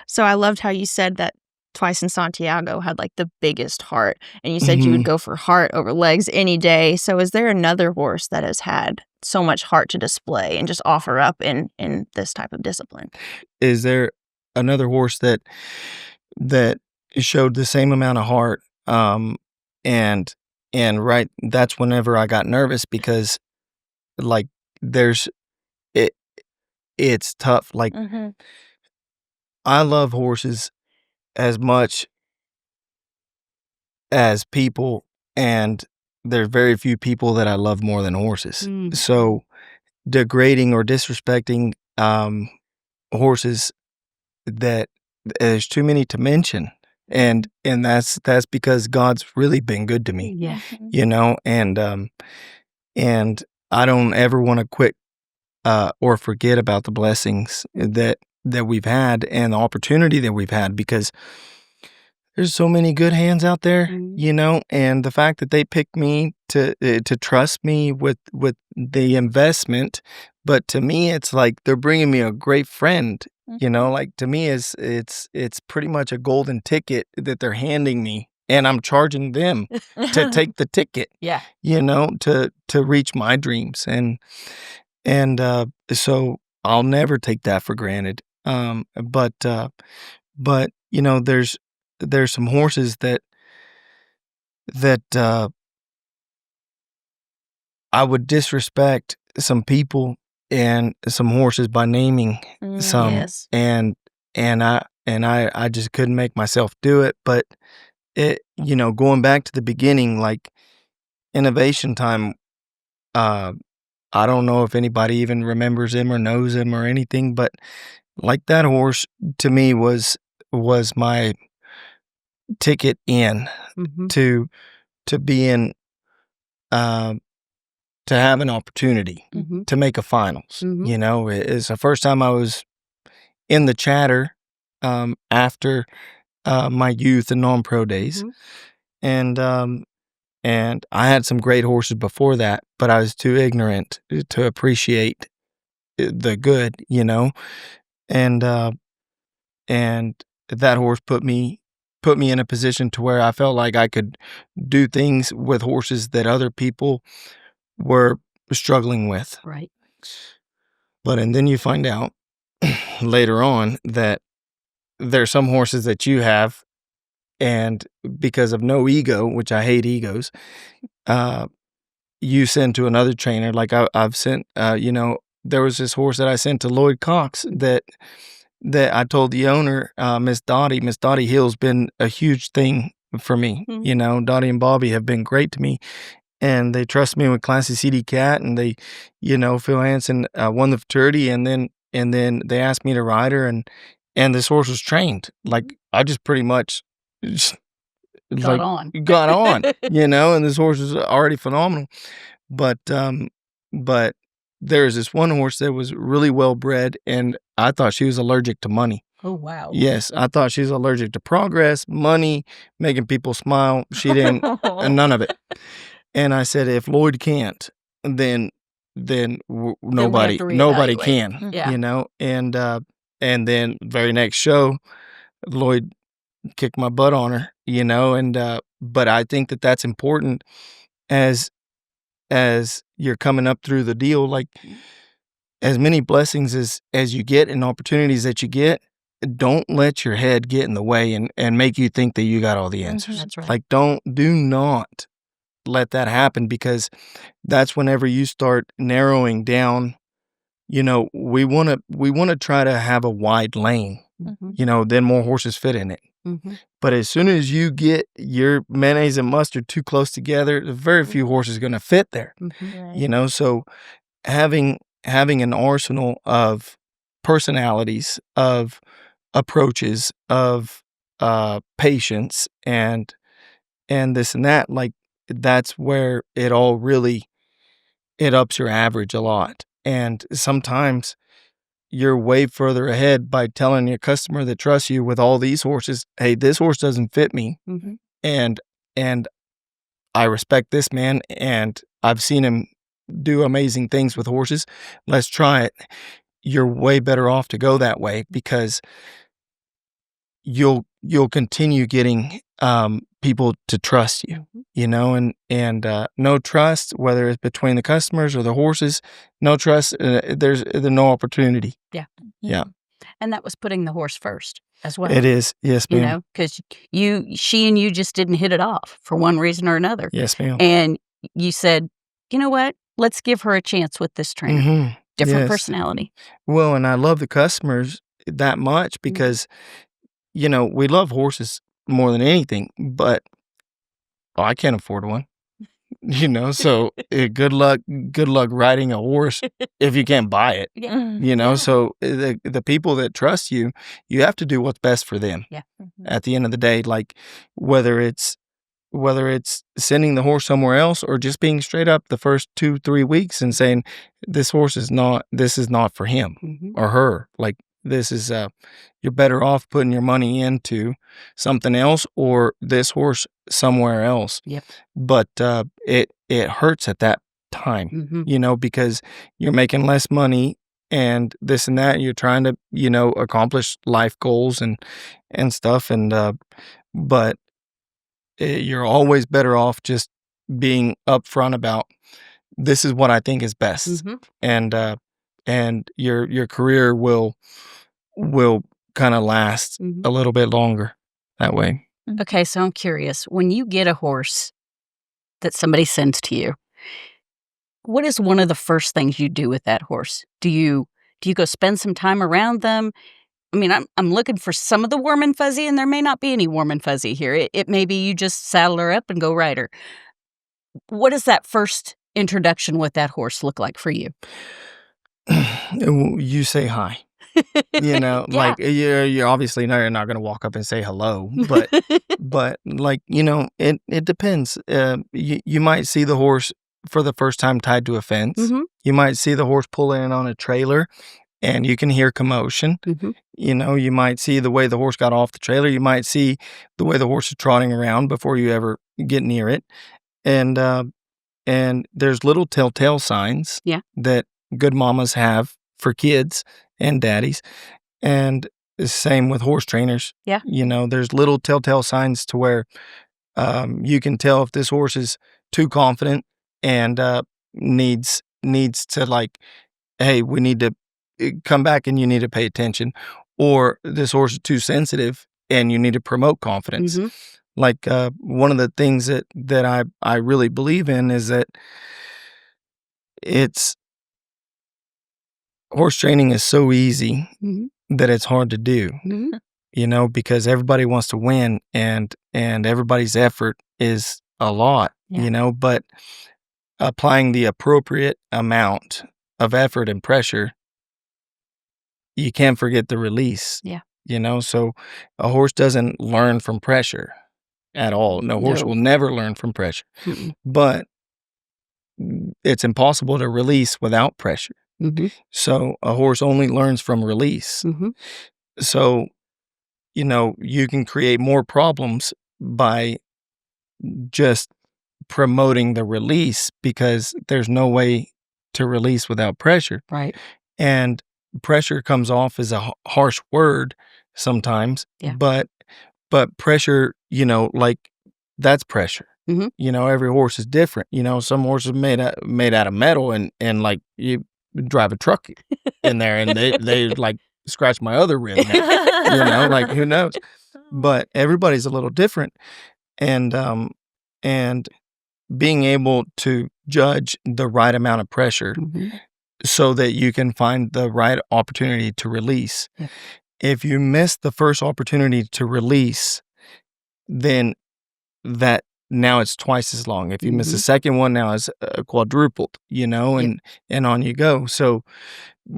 So I loved how you said that Twice in Santiago had like the biggest heart, and you said you would go for heart over legs any day. So is there another horse that has had so much heart to display and just offer up in this type of discipline? Is there another horse that showed the same amount of heart? And right, that's whenever I got nervous, because like it's tough. Like I love horses as much as people, and there's very few people that I love more than horses. So degrading or disrespecting horses, that there's too many to mention, and that's because God's really been good to me. Yeah. You know, and I don't ever want to quit or forget about the blessings that we've had and the opportunity that we've had, because there's so many good hands out there, you know, and the fact that they picked me to trust me with the investment. But to me, it's like they're bringing me a great friend, you know, like to me it's pretty much a golden ticket that they're handing me, and I'm charging them to take the ticket, you know, to reach my dreams. And so I'll never take that for granted. But there's some horses that I would disrespect some people and some horses by naming some, Yes. and I just couldn't make myself do it. But going back to the beginning, like Innovation Time, I don't know if anybody even remembers him or knows him or anything, but like that horse to me was my ticket in Mhm. to being to have an opportunity Mhm. to make a finals. Mhm. It's the first time I was in the chatter after my youth and non-pro days. Mhm. And I had some great horses before that, but I was too ignorant to appreciate the good, and that horse put me in a position to where I felt like I could do things with horses that other people were struggling with. Right. And then you find out later on that there's some horses that you have, and because of no ego, which I hate egos, you send to another trainer. Like I've sent, there was this horse that I sent to Lloyd Cox that I told the owner, Miss Dottie Hill's been a huge thing for me. Mhm. Dottie and Bobby have been great to me, and they trust me with Classy CD Cat, and they, Phil Hansen won the futurity, and then they asked me to ride her, and this horse was trained. Like I just pretty much just, Got on. got on, and this horse is already phenomenal. But there's this one horse that was really well bred, and I thought she was allergic to money. Oh, wow. Yes, I thought she was allergic to progress, money, making people smile. She didn't, none of it. And I said, if Lloyd can't, then nobody reevaluate. can, Yeah. And then very next show, Lloyd kicked my butt on her, but I think that that's important as you're coming up through the deal. Like, as many blessings as you get and opportunities that you get, don't let your head get in the way and make you think that you got all the answers. That's right. Like, do not let that happen, because that's whenever you start narrowing down. We want to try to have a wide lane, Mhm. then more horses fit in it. Mhm. But as soon as you get your mayonnaise and mustard too close together, very few horses are going to fit there. Mhm. Right. So having an arsenal of personalities, of approaches, of patience, and this and that, like, that's where it all really, it ups your average a lot. And sometimes you're way further ahead by telling your customer that trusts you with all these horses, hey, this horse doesn't fit me, Mhm. and I respect this man, and I've seen him do amazing things with horses. Let's try it. You're way better off to go that way, because you'll continue getting people to trust you, and no trust, whether it's between the customers or the horses, no trust, there's no opportunity. Yeah. And that was putting the horse first as well. It is. Yes, ma'am. Because she and you just didn't hit it off for one reason or another. Yes, ma'am. And you said, you know what? Let's give her a chance with this trainer. Different Yes. personality. Well, and I love the customers that much, because we love horses more than anything, but I can't afford one. So good luck riding a horse if you can't buy it. Yeah. So the people that trust you, you have to do what's best for them. Yeah. At the end of the day, like, whether it's sending the horse somewhere else, or just being straight up the first 2-3 weeks and saying, this is not for him Mhm. or her. Like, this is you're better off putting your money into something else, or this horse somewhere else. Yep. But it hurts at that time, Mhm. because you're making less money and this and that, and you're trying to accomplish life goals and stuff, and but you're always better off just being upfront about, this is what I think is best, Mhm. and your career will will kind of last Mhm. a little bit longer that way. Okay, so I'm curious. When you get a horse that somebody sends to you, what is one of the first things you do with that horse? Do you go spend some time around them? I mean, I'm looking for some of the warm and fuzzy, and there may not be any warm and fuzzy here. It may be you just saddle her up and go ride her. What does that first introduction with that horse look like for you? You say hi. You know, Yeah. like you're obviously you're not going to walk up and say hello, but like, you know, it depends. You might see the horse for the first time tied to a fence. Mhm. You might see the horse pull in on a trailer and you can hear commotion. Mhm. You know, you might see the way the horse got off the trailer. You might see the way the horse is trotting around before you ever get near it. And there's little telltale signs Yeah. that good mamas have for kids and daddies. And the same with horse trainers. Yeah. You know, there's little telltale signs to where you can tell if this horse is too confident and needs to, like, hey, we need to come back and you need to pay attention. Or this horse is too sensitive and you need to promote confidence. Mhm. Like one of the things that I really believe in is that horse training is so easy Mhm. that it's hard to do, Mhm. you know, because everybody wants to win and everybody's effort is a lot, Yeah. you know, but applying the appropriate amount of effort and pressure, you can't forget the release. Yeah. You know, so a horse doesn't learn from pressure at all. No horse No. will never learn from pressure. Mm-mm. But it's impossible to release without pressure. Mhm. So a horse only learns from release. Mhm. So, you know, you can create more problems by just promoting the release because there's no way to release without pressure. Right. And pressure comes off as a harsh word sometimes, Yeah. but pressure, you know, like that's pressure. Mhm. You know, every horse is different. You know, some horses made out of metal, and like you drive a truck in there, and they like scratch my other rib. You know, like who knows? But everybody's a little different, and being able to judge the right amount of pressure Mhm. so that you can find the right opportunity to release. Yeah. If you miss the first opportunity to release, then that now it's twice as long. If you miss the Mhm. second one, now it's quadrupled, you know, Yep. and on you go. So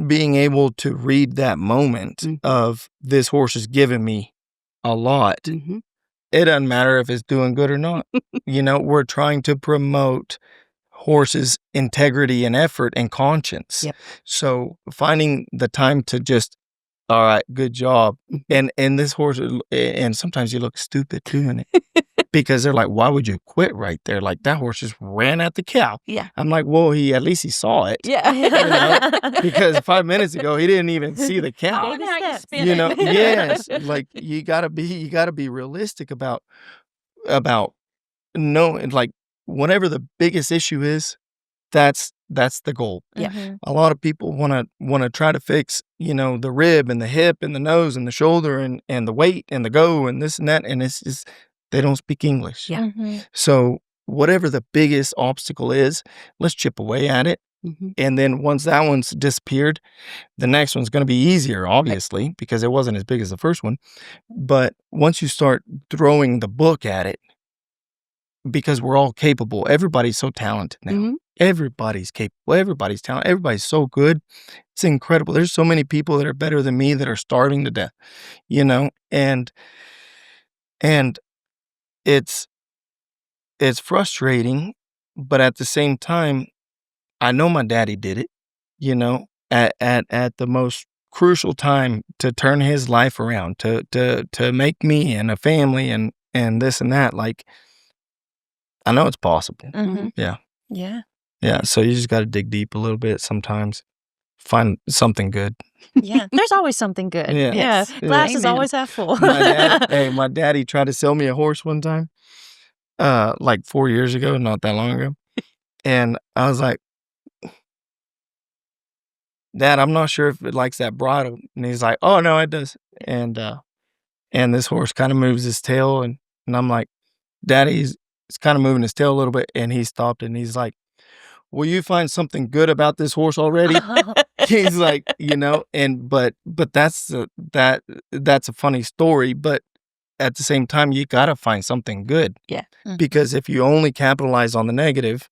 being able to read that moment Mhm. of this horse is giving me a lot, Mhm. it doesn't matter if it's doing good or not. You know, we're trying to promote horses' integrity and effort and conscience. Yep. So finding the time to just, all right, good job. Mhm. And this horse, and sometimes you look stupid doing it because they're like, why would you quit right there? Like that horse just ran at the cow. Yeah. I'm like, well, at least he saw it. Yeah. You know, because 5 minutes ago he didn't even see the cow. Oh, now you spin You it. know, yes, like you gotta be realistic about knowing, like, whatever the biggest issue is, that's the goal. Yeah. Mhm. A lot of people wanna try to fix, you know, the rib and the hip and the nose and the shoulder and the weight and the go and this and that, and it's just they don't speak English. Yeah. Mhm. So whatever the biggest obstacle is, let's chip away at it. Mhm. And then once that one's disappeared, the next one's gonna be easier, obviously, because it wasn't as big as the first one. But once you start throwing the book at it, because we're all capable, everybody's so talented now. Mhm. Everybody's capable, everybody's talented, everybody's so good. It's incredible. There's so many people that are better than me that are starving to death, you know? And it's frustrating, but at the same time, I know my daddy did it, you know, at the most crucial time to turn his life around, to make me and a family and this and that. Like, I know it's possible. Mhm. Yeah. Yeah. Yeah. So you just got to dig deep a little bit sometimes, find something good. Yeah. There's always something good. Yeah. Yeah. Yes. Glass is Amen. always half full. My daddy tried to sell me a horse one time, like 4 years ago, not that long ago. And I was like, Dad, I'm not sure if it likes that bridle. And he's like, oh, no, it does. And this horse kind of moves his tail. And I'm like, Daddy, he's kind of moving his tail a little bit. And he stopped and he's like, will you find something good about this horse already? He's like, but that's a funny story. But at the same time, you got to find something good. Yeah. Because if you only capitalize on the negative,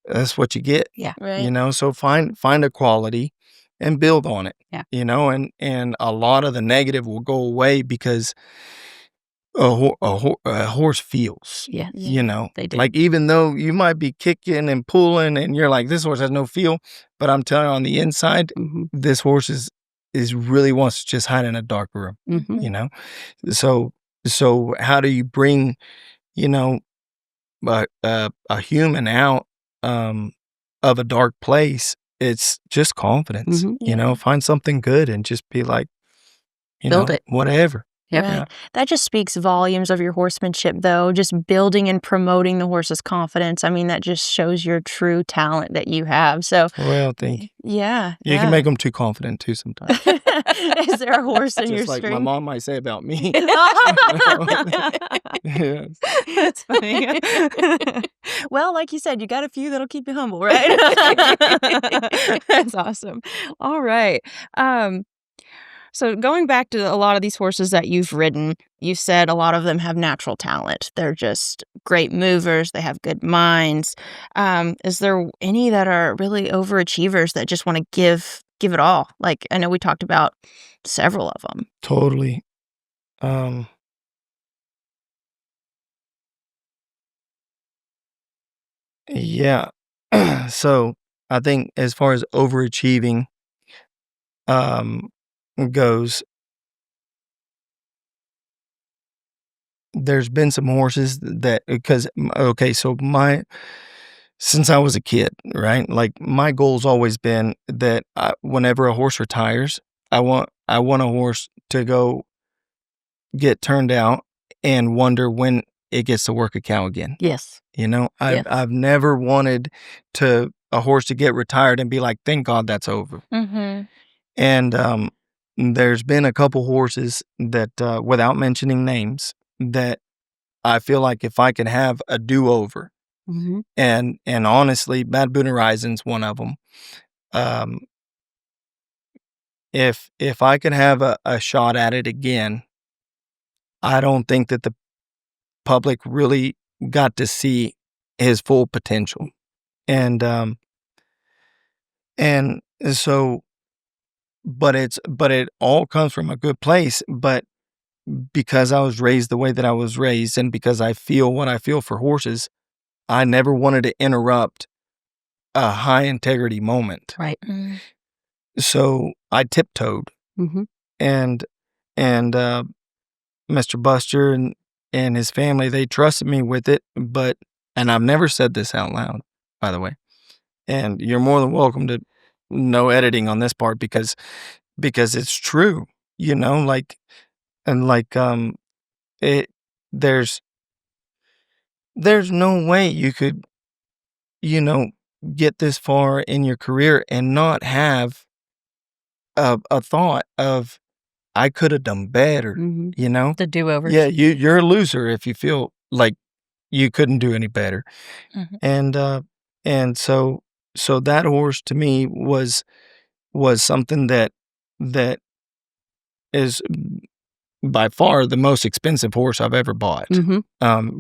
that's what you get. Yeah. Right. So find a quality and build on it. Yeah. And a lot of the negative will go away because a horse feels. Yeah. They do. Like even though you might be kicking and pulling and you're like, this horse has no feel, but I'm telling you on the inside, this horse is really wants to just hide in a dark room. So how do you bring, a human out of a dark place? It's just confidence. Find something good and just be like, Build it. Whatever. Yep. Right. That just speaks volumes of your horsemanship, though, just building and promoting the horse's confidence. I mean, that just shows your true talent that you have. So, well, thank you. Yeah. You can make them too confident, too, sometimes. Is there a horse in just your like string? my mom might say about me. Yes. That's funny. Well, like you said, you got a few that'll keep you humble, right? That's awesome. All right. So going back to a lot of these horses that you've ridden, you said a lot of them have natural talent. They're just great movers. They have good minds. Is there any that are really overachievers that just want to give it all? Like, I know we talked about several of them. Totally. Yeah. So I think as far as overachieving goes, there's been some horses that, because, okay, so since I was a kid, right? Like my goal's always been that whenever a horse retires, I want a horse to go get turned out and wonder when it gets to work a cow again. Yes. I've never wanted a horse to get retired and be like, thank God that's over. Mm-hmm. And there's been a couple horses that, without mentioning names, that I feel like if I could have a do-over, and honestly, Bad Boone Horizon's one of them. If I could have a shot at it again, I don't think that the public really got to see his full potential. And so, but it all comes from a good place, but because I was raised the way that I was raised and because I feel what I feel for horses, I never wanted to interrupt a high integrity moment. Right. Mm-hmm. So I tiptoed, and Mr. Buster and his family, they trusted me with it, and I've never said this out loud, by the way. And you're more than welcome to no editing on this part because it's true, there's no way you could, get this far in your career and not have a thought of, I could have done better, The do-overs. Yeah, you're a loser if you feel like you couldn't do any better. And so that horse to me was something that is by far the most expensive horse I've ever bought,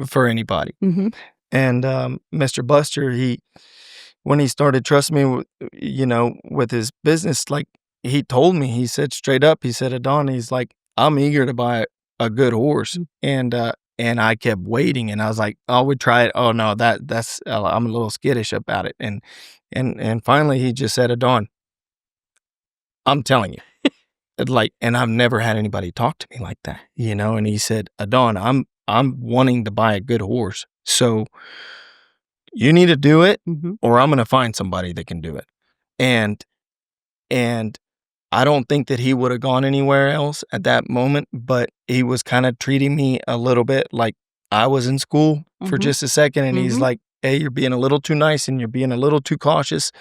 for anybody. And Mr. Buster, when he started trusting me, with his business, like he told me, he said straight up, he said, Adan, he's like, I'm eager to buy a good horse. And I kept waiting, and I was like, oh, we try it. Oh no, that's I'm a little skittish about it. And finally he just said, Adan, I'm telling you, and I've never had anybody talk to me like that, and he said, Adan, I'm wanting to buy a good horse. So you need to do it, or I'm going to find somebody that can do it. And I don't think that he would have gone anywhere else at that moment, but he was kind of treating me a little bit like I was in school for just a second. And he's like, hey, you're being a little too nice and you're being a little too cautious.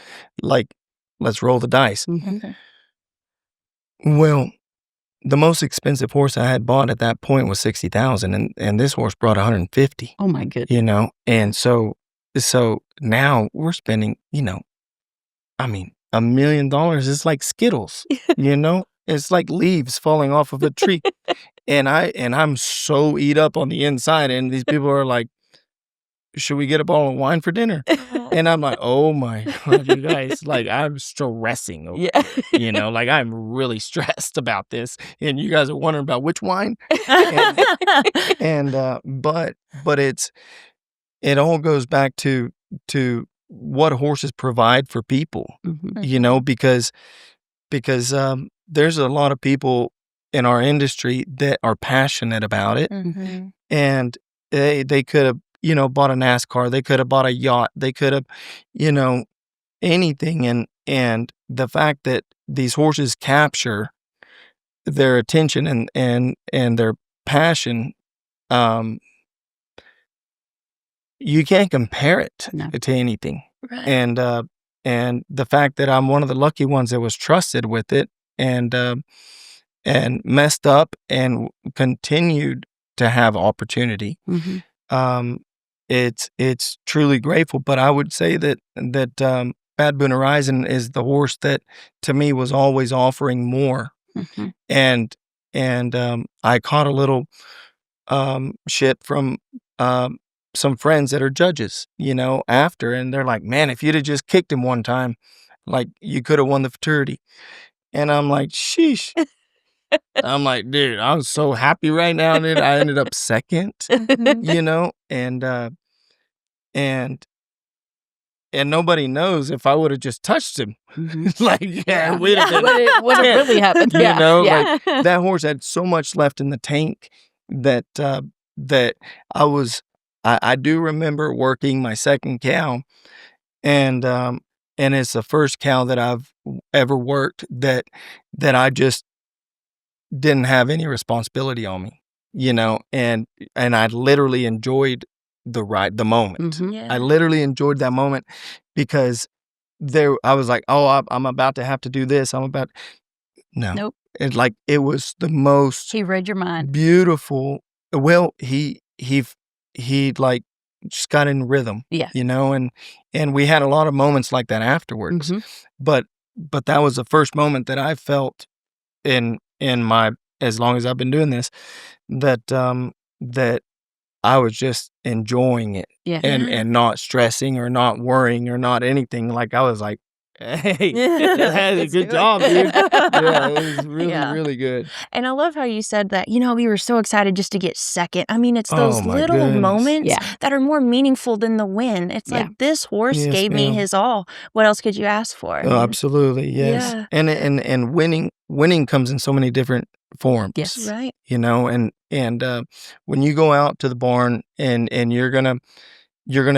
Like, let's roll the dice. Okay. Well, the most expensive horse I had bought at that point was $60,000, and this horse brought 150. Oh my goodness. And so now we're spending, I mean, $1 million is like Skittles, it's like leaves falling off of a tree, and I'm so eat up on the inside, and these people are like, should we get a bottle of wine for dinner? And I'm like, oh my God, you guys, like, I'm stressing over Yeah. like, I'm really stressed about this. And you guys are wondering about which wine. But it all goes back to what horses provide for people, because there's a lot of people in our industry that are passionate about it. Mm-hmm. And they could have, bought a NASCAR. They could have bought a yacht. They could have, anything. And the fact that these horses capture their attention and their passion, you can't compare it to anything. Right. And the fact that I'm one of the lucky ones that was trusted with it and messed up and continued to have opportunity. Mm-hmm. It's truly grateful, but I would say that Bad Boon Horizon is the horse that to me was always offering more. Mm-hmm. And I caught a little shit from some friends that are judges, after, and they're like, man, if you'd have just kicked him one time, like, you could have won the futurity. And I'm like, sheesh. I'm like, dude, I'm so happy right now, dude. I ended up second, and nobody knows if I would have just touched him. Mm-hmm. Like, we'd have been What really happened? like that horse had so much left in the tank that I do remember working my second cow, and it's the first cow that I've ever worked that I just didn't have any responsibility on me, and I literally enjoyed the ride, the moment. Mm-hmm. Yeah. I literally enjoyed that moment because I was like, oh, I'm about to have to do this. No. Nope. It was the most He read your mind. beautiful. Well, he like just got in rhythm. Yeah. And we had a lot of moments like that afterwards. Mm-hmm. But that was the first moment that I felt in my, as long as I've been doing this, that I was just enjoying it. Yeah. And not stressing or not worrying or not anything. Like, I was like, hey, good job, dude. Yeah, it was really, really good. And I love how you said that, we were so excited just to get second. I mean, it's those my little goodness. moments that are more meaningful than the win. It's like, this horse Yes, gave me ma'am. his all. What else could you ask for? Oh, absolutely, yes. Yeah. And winning comes in so many different forms. Yes. Right. And when you go out to the barn and you're gonna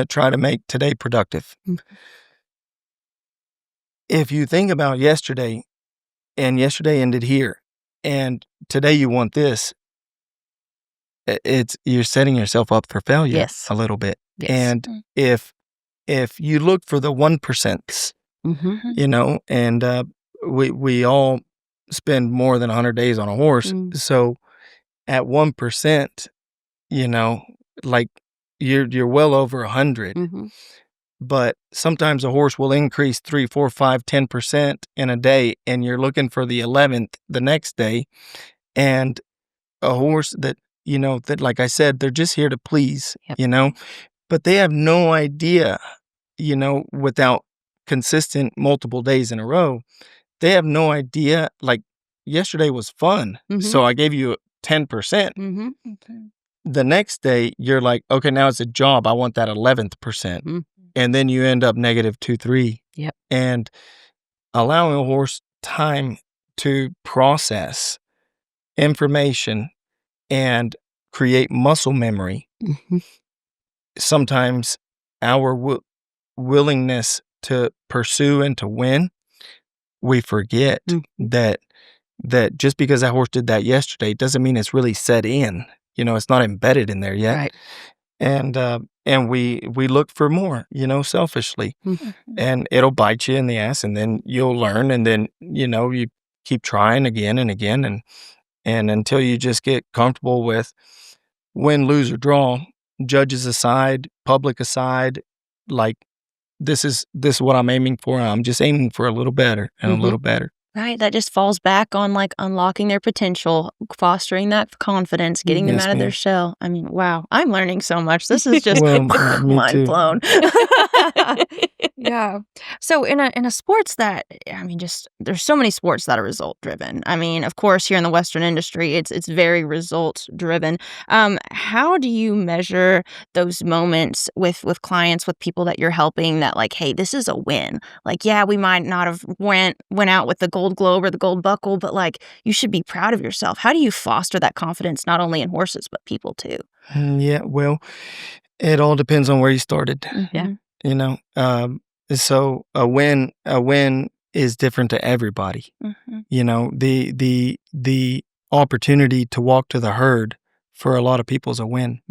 try to make today productive. Mm-hmm. If you think about yesterday, and yesterday ended here, and today you want this, you're setting yourself up for failure. Yes. A little bit. Yes. And if you look for the 1%, Mm-hmm. and we all spend more than 100 days on a horse, so at 1%, like, you're well over 100. Mm-hmm. But sometimes a horse will increase 3, 4, 5, 10% in a day, and you're looking for the 11th the next day. And a horse that, that, like I said, they're just here to please, but they have no idea, without consistent multiple days in a row, they have no idea. Like, yesterday was fun, so I gave you 10%. Mm-hmm. The next day, you're like, okay, now it's a job. I want that 11th percent. Mm-hmm. And then you end up negative 2, 3. Yep. And allowing a horse time to process information and create muscle memory. Mm-hmm. Sometimes our willingness to pursue and to win, we forget that just because that horse did that yesterday doesn't mean it's really set in. It's not embedded in there yet. Right. And and we look for more, selfishly, and it'll bite you in the ass, and then you'll learn, and then you keep trying again and again, and until you just get comfortable with win, lose, or draw, judges aside, public aside, like this is what I'm aiming for. I'm just aiming for a little better and a little better. Right. That just falls back on like unlocking their potential, fostering that confidence, getting them Yes, out of their ma'am. shell. I mean, wow, I'm learning so much. This is just Well, me mind too. blown. Yeah. So in a sports that, I mean, just there's so many sports that are result driven. I mean, of course, here in the Western industry, it's very result driven. How do you measure those moments with clients, with people that you're helping, that like, hey, this is a win? Like, yeah, we might not have went out with the gold globe or the gold buckle, but like, you should be proud of yourself. How do you foster that confidence, not only in horses, but people too? Yeah, well, it all depends on where you started. Yeah. So a win is different to everybody. The opportunity to walk to the herd for a lot of people is a win,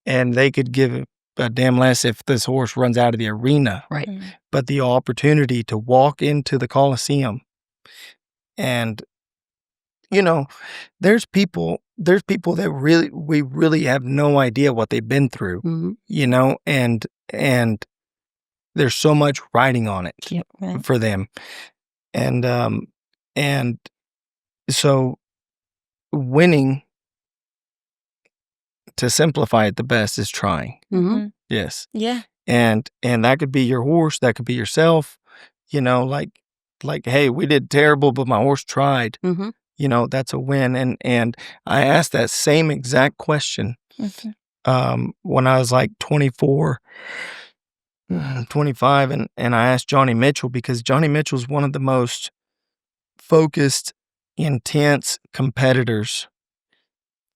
and they could give a damn less if this horse runs out of the arena. Right. But the opportunity to walk into the Coliseum, and there's people that we really have no idea what they've been through, and there's so much riding on it for them. And so winning, to simplify it the best, is trying. Yes. Yeah. And that could be your horse, that could be yourself, like, hey, we did terrible, but my horse tried. That's a win. And I asked that same exact question when I was like 24, 25, and I asked Johnny Mitchell, because Johnny Mitchell's one of the most focused, intense competitors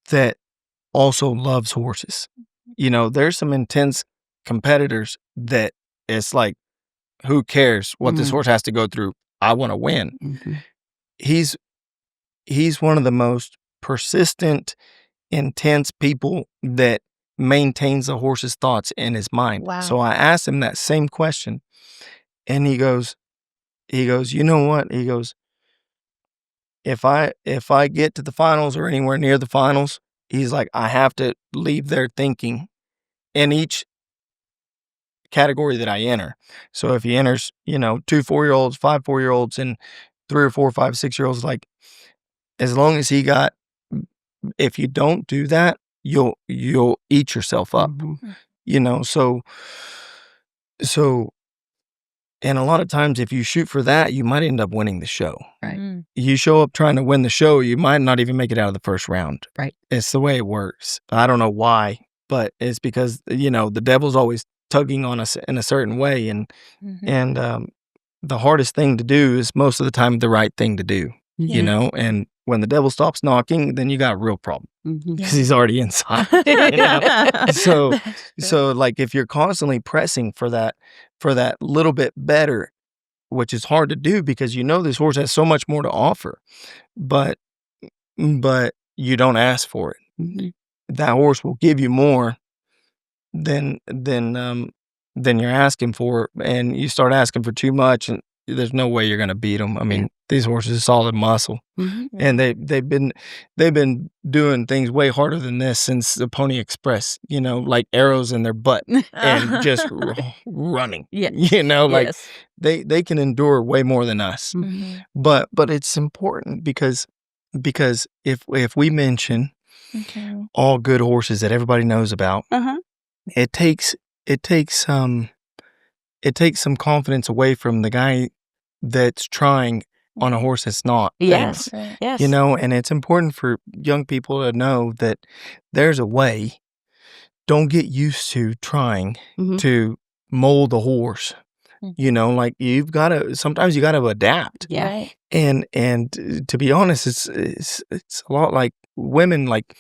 that also loves horses. There's some intense competitors that it's like, who cares what this horse has to go through? I want to win. He's one of the most persistent, intense people that maintains the horse's thoughts in his mind. Wow. So I asked him that same question, and he goes, you know what? He goes, if I get to the finals or anywhere near the finals, he's like, I have to leave there thinking in each category that I enter. So if he enters, 2 4-year-olds, 5 4-year-olds, and 3 or 4, 5, 6-year-olds, like, as long as if you don't do that, you'll eat yourself up, so, and a lot of times if you shoot for that, you might end up winning the show. Right. You show up trying to win the show, you might not even make it out of the first round. Right. It's the way it works. I don't know why, but it's because, the devil's always tugging on us in a certain way. And the hardest thing to do is most of the time the right thing to do, and when the devil stops knocking, then you got a real problem, because he's already inside. So like, if you're constantly pressing for that little bit better, which is hard to do because this horse has so much more to offer, but you don't ask for it. That horse will give you more than you're asking for, and you start asking for too much, and there's no way you're going to beat them. I mean, these horses are solid muscle, and they've been doing things way harder than this since the Pony Express. Like arrows in their butt and just running. Like they can endure way more than us. But it's important because if we mention all good horses that everybody knows about, it takes some confidence away from the guy that's trying on a horse that's not. Yes. Right. Yes. And it's important for young people to know that there's a way. Don't get used to trying to mold the horse. Like, sometimes you got to adapt. Yeah. Right. And to be honest, it's a lot like women. Like,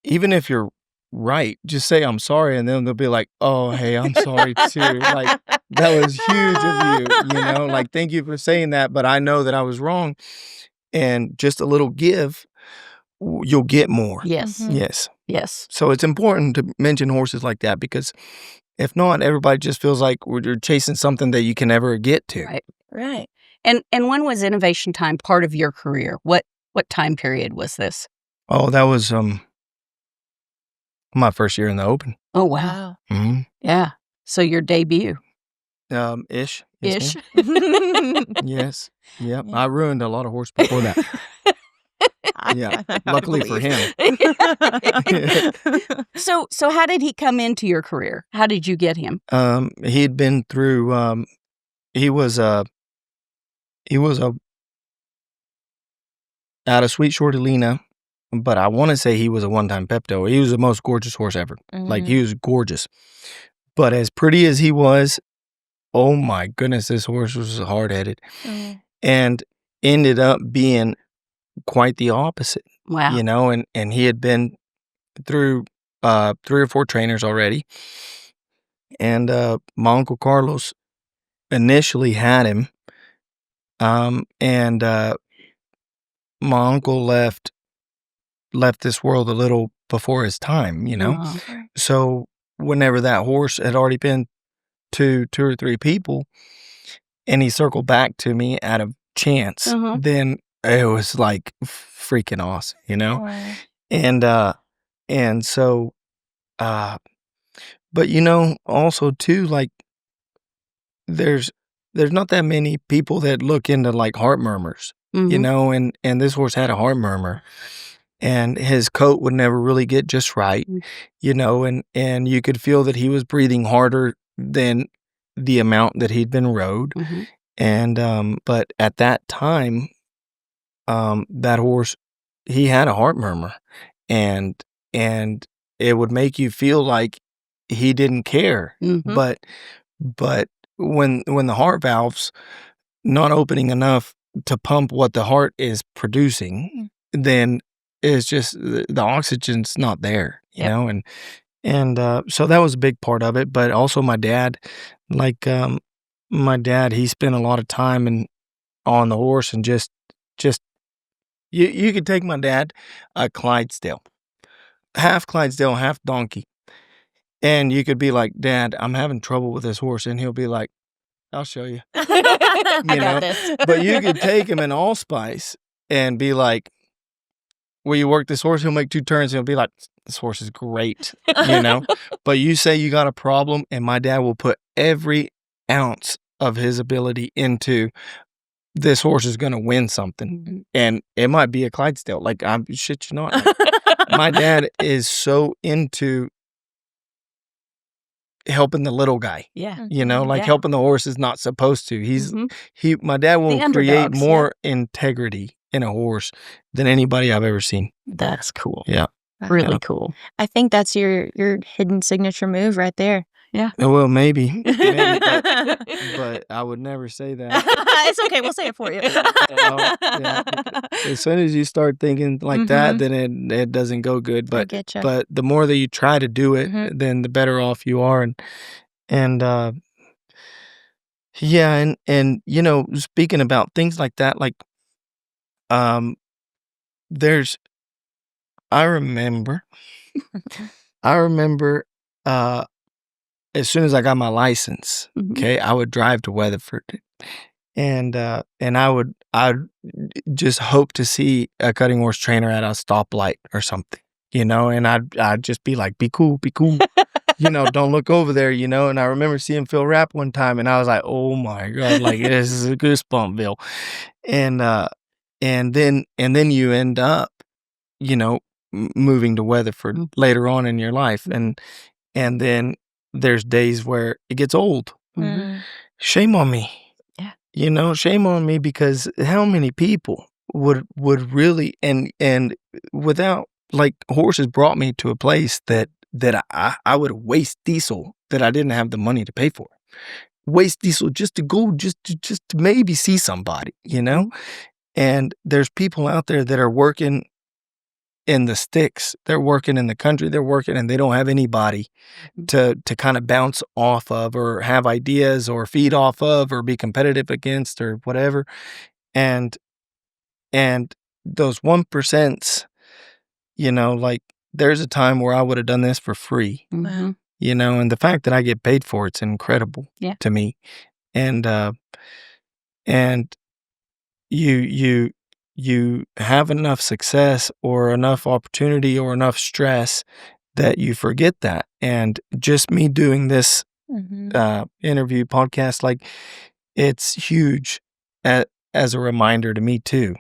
even if you're right, just say I'm sorry, and then they'll be like, oh, hey, I'm sorry too. Like, that was huge of you, like, thank you for saying that, but I know that I was wrong. And just a little give you'll get more. Yes. Mhm. Yes. Yes. So it's important to mention horses like that, because if not, everybody just feels like you're chasing something that you can never get to. Right. Right. And when was Innovation Time part of your career? What time period was this? Oh, that was my first year in the Open. Oh, wow. Mm-hmm. Yeah. So your debut. Ish. Yes, Ish. ma'am. Yes. Yep. Yeah. I ruined a lot of horse before that. Yeah. I Luckily for believe. him. So how did he come into your career? How did you get him? He'd been through. He was a out of Sweet Short Alina, but I want to say he was a one-time Pepto. He was the most gorgeous horse ever. Like, he was gorgeous. But as pretty as he was, oh my goodness, this horse was hard-headed. And ended up being quite the opposite. Wow. You know, and he had been through 3 or 4 trainers already. And my Uncle Carlos initially had him. And my uncle left this world a little before his time, you know? Uh-huh. So whenever that horse had already been to 2 or 3 people and he circled back to me out of chance, then it was like freaking awesome, you know? And so, but you know, also too, like, there's not that many people that look into like heart murmurs, you know, and this horse had a heart murmur. And his coat would never really get just right, you know, and you could feel that he was breathing harder than the amount that he'd been rode. And, but at that time, that horse, he had a heart murmur, and it would make you feel like he didn't care. But when the heart valve's not opening enough to pump what the heart is producing, then it's just the oxygen's not there, you know, and so that was a big part of it. But also my dad, like, he spent a lot of time on the horse, and just you could take my dad a Clydesdale, half Clydesdale, half donkey, and you could be like, "Dad, I'm having trouble with this horse," and he'll be like, "I'll show you." I You know? got this. But you could take him in allspice and be like, "Will you work this horse?" He'll make 2 turns and he'll be like, "This horse is great," you know? But you say you got a problem, and my dad will put every ounce of his ability into, this horse is going to win something. And it might be a Clydesdale. Like, I'm shit you not. My dad is so into helping the little guy. Yeah. You know, like, Yeah. helping the horse is not supposed to. My dad will create underdogs, more integrity in a horse than anybody I've ever seen. That's cool. Yeah. Really cool. I think that's your hidden signature move right there. Yeah. Well, maybe, but I would never say that. It's okay. We'll say it for you. Yeah. As soon as you start thinking like that, then it doesn't go good. I But getcha. but the more that you try to do it, then the better off you are. And yeah, and you know, speaking about things like that, like, there's I remember as soon as I got my license, okay, I would drive to Weatherford, and I'd just hope to see a cutting horse trainer at a stoplight or something, you know, and I'd just be like, be cool, you know, don't look over there, you know. And I remember seeing Phil Rapp one time, and I was like, oh my God, like, this is a goosebumpville. And then you end up, you know, moving to Weatherford later on in your life, and then there's days where it gets old. Shame on me. Yeah. You know, shame on me, because how many people would really, and without, like, horses brought me to a place that I would waste diesel that I didn't have the money to pay for. Waste diesel just to go, just to maybe see somebody, you know? And there's people out there that are working in the sticks, they're working in the country, they're working, and they don't have anybody to kind of bounce off of, or have ideas, or feed off of, or be competitive against, or whatever. And those 1%, like there's a time where I would have done this for free, Mhm. and the fact that I get paid for it's incredible Yeah. to me. And and you have enough success or enough opportunity or enough stress that you forget that. And just me doing this interview podcast, like it's huge as a reminder to me too.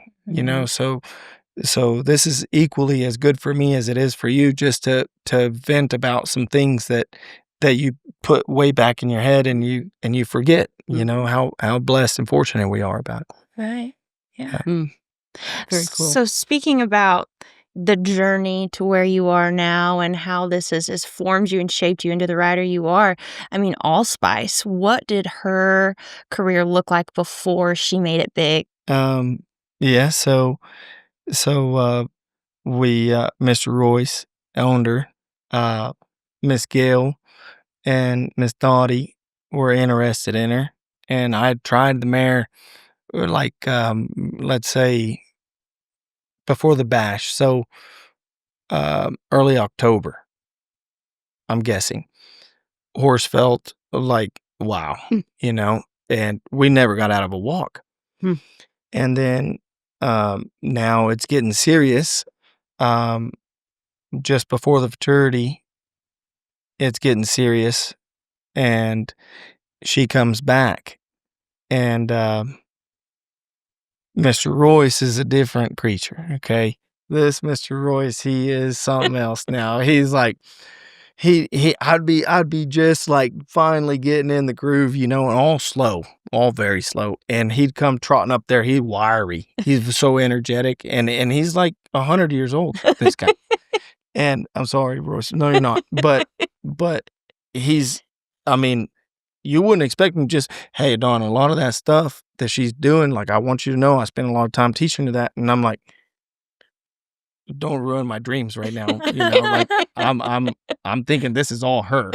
So this is equally as good for me as it is for you, just to vent about some things that you put way back in your head and you forget, how blessed and fortunate we are about it. Right. Yeah. Very cool. So speaking about the journey to where you are now and how this has formed you and shaped you into the writer you are, I mean, Allspice, what did her career look like before she made it big? Yeah, so we Mr. Royce owned her. Miss Gail and Miss Dottie were interested in her, and I tried the mare like let's say before the bash, so early October, I'm guessing. Horse felt like wow, and we never got out of a walk. And then now it's getting serious. Just before the futurity, it's getting serious, and she comes back, and Mr. Royce is a different creature. Okay, this Mr. Royce, he is something else now. He's like I'd be just like finally getting in the groove, and all slow, all very slow. And he'd come trotting up there. He's wiry. He's so energetic, and he's like 100 years old. This guy. And I'm sorry, Royce. No, you're not. But he's. I mean, you wouldn't expect him just. Hey, Dawn, a lot of that stuff that she's doing, like I want you to know, I spend a lot of time teaching her that, and I'm like, don't ruin my dreams right now. Like I'm thinking this is all her.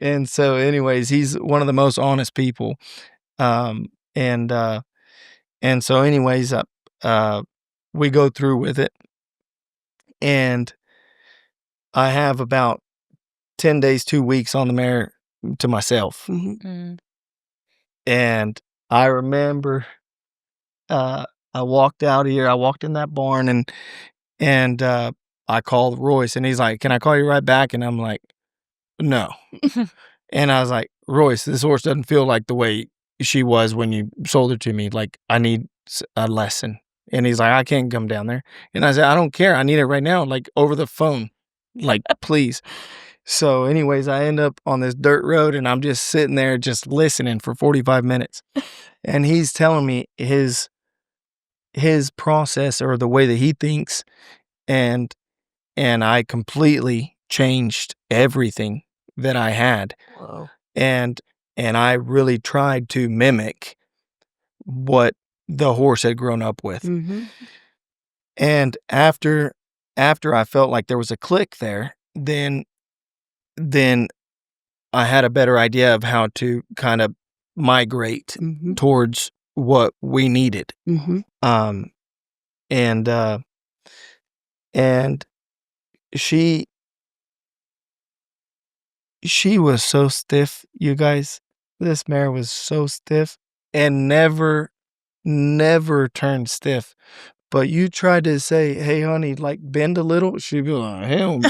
And so anyways, he's one of the most honest people. And so anyways, we go through with it, and I have about 10 days, 2 weeks on the mare to myself. And I remember, I walked out here. I walked in that barn, and I called Royce, and he's like, "Can I call you right back?" And I'm like, "No." And I was like, "Royce, this horse doesn't feel like the way she was when you sold her to me. Like, I need a lesson." And he's like, "I can't come down there." And I said, "I don't care. I need it right now, like over the phone, like please." So anyways, I end up on this dirt road, and I'm just sitting there just listening for 45 minutes. And he's telling me his process or the way that he thinks, and I completely changed everything that I had. Whoa. And I really tried to mimic what the horse had grown up with. And after I felt like there was a click there, then I had a better idea of how to kind of migrate towards what we needed. And she was so stiff, you guys. This mare was so stiff and never turned stiff. But you tried to say, "Hey, honey, like bend a little," she'd be like, "Hell no."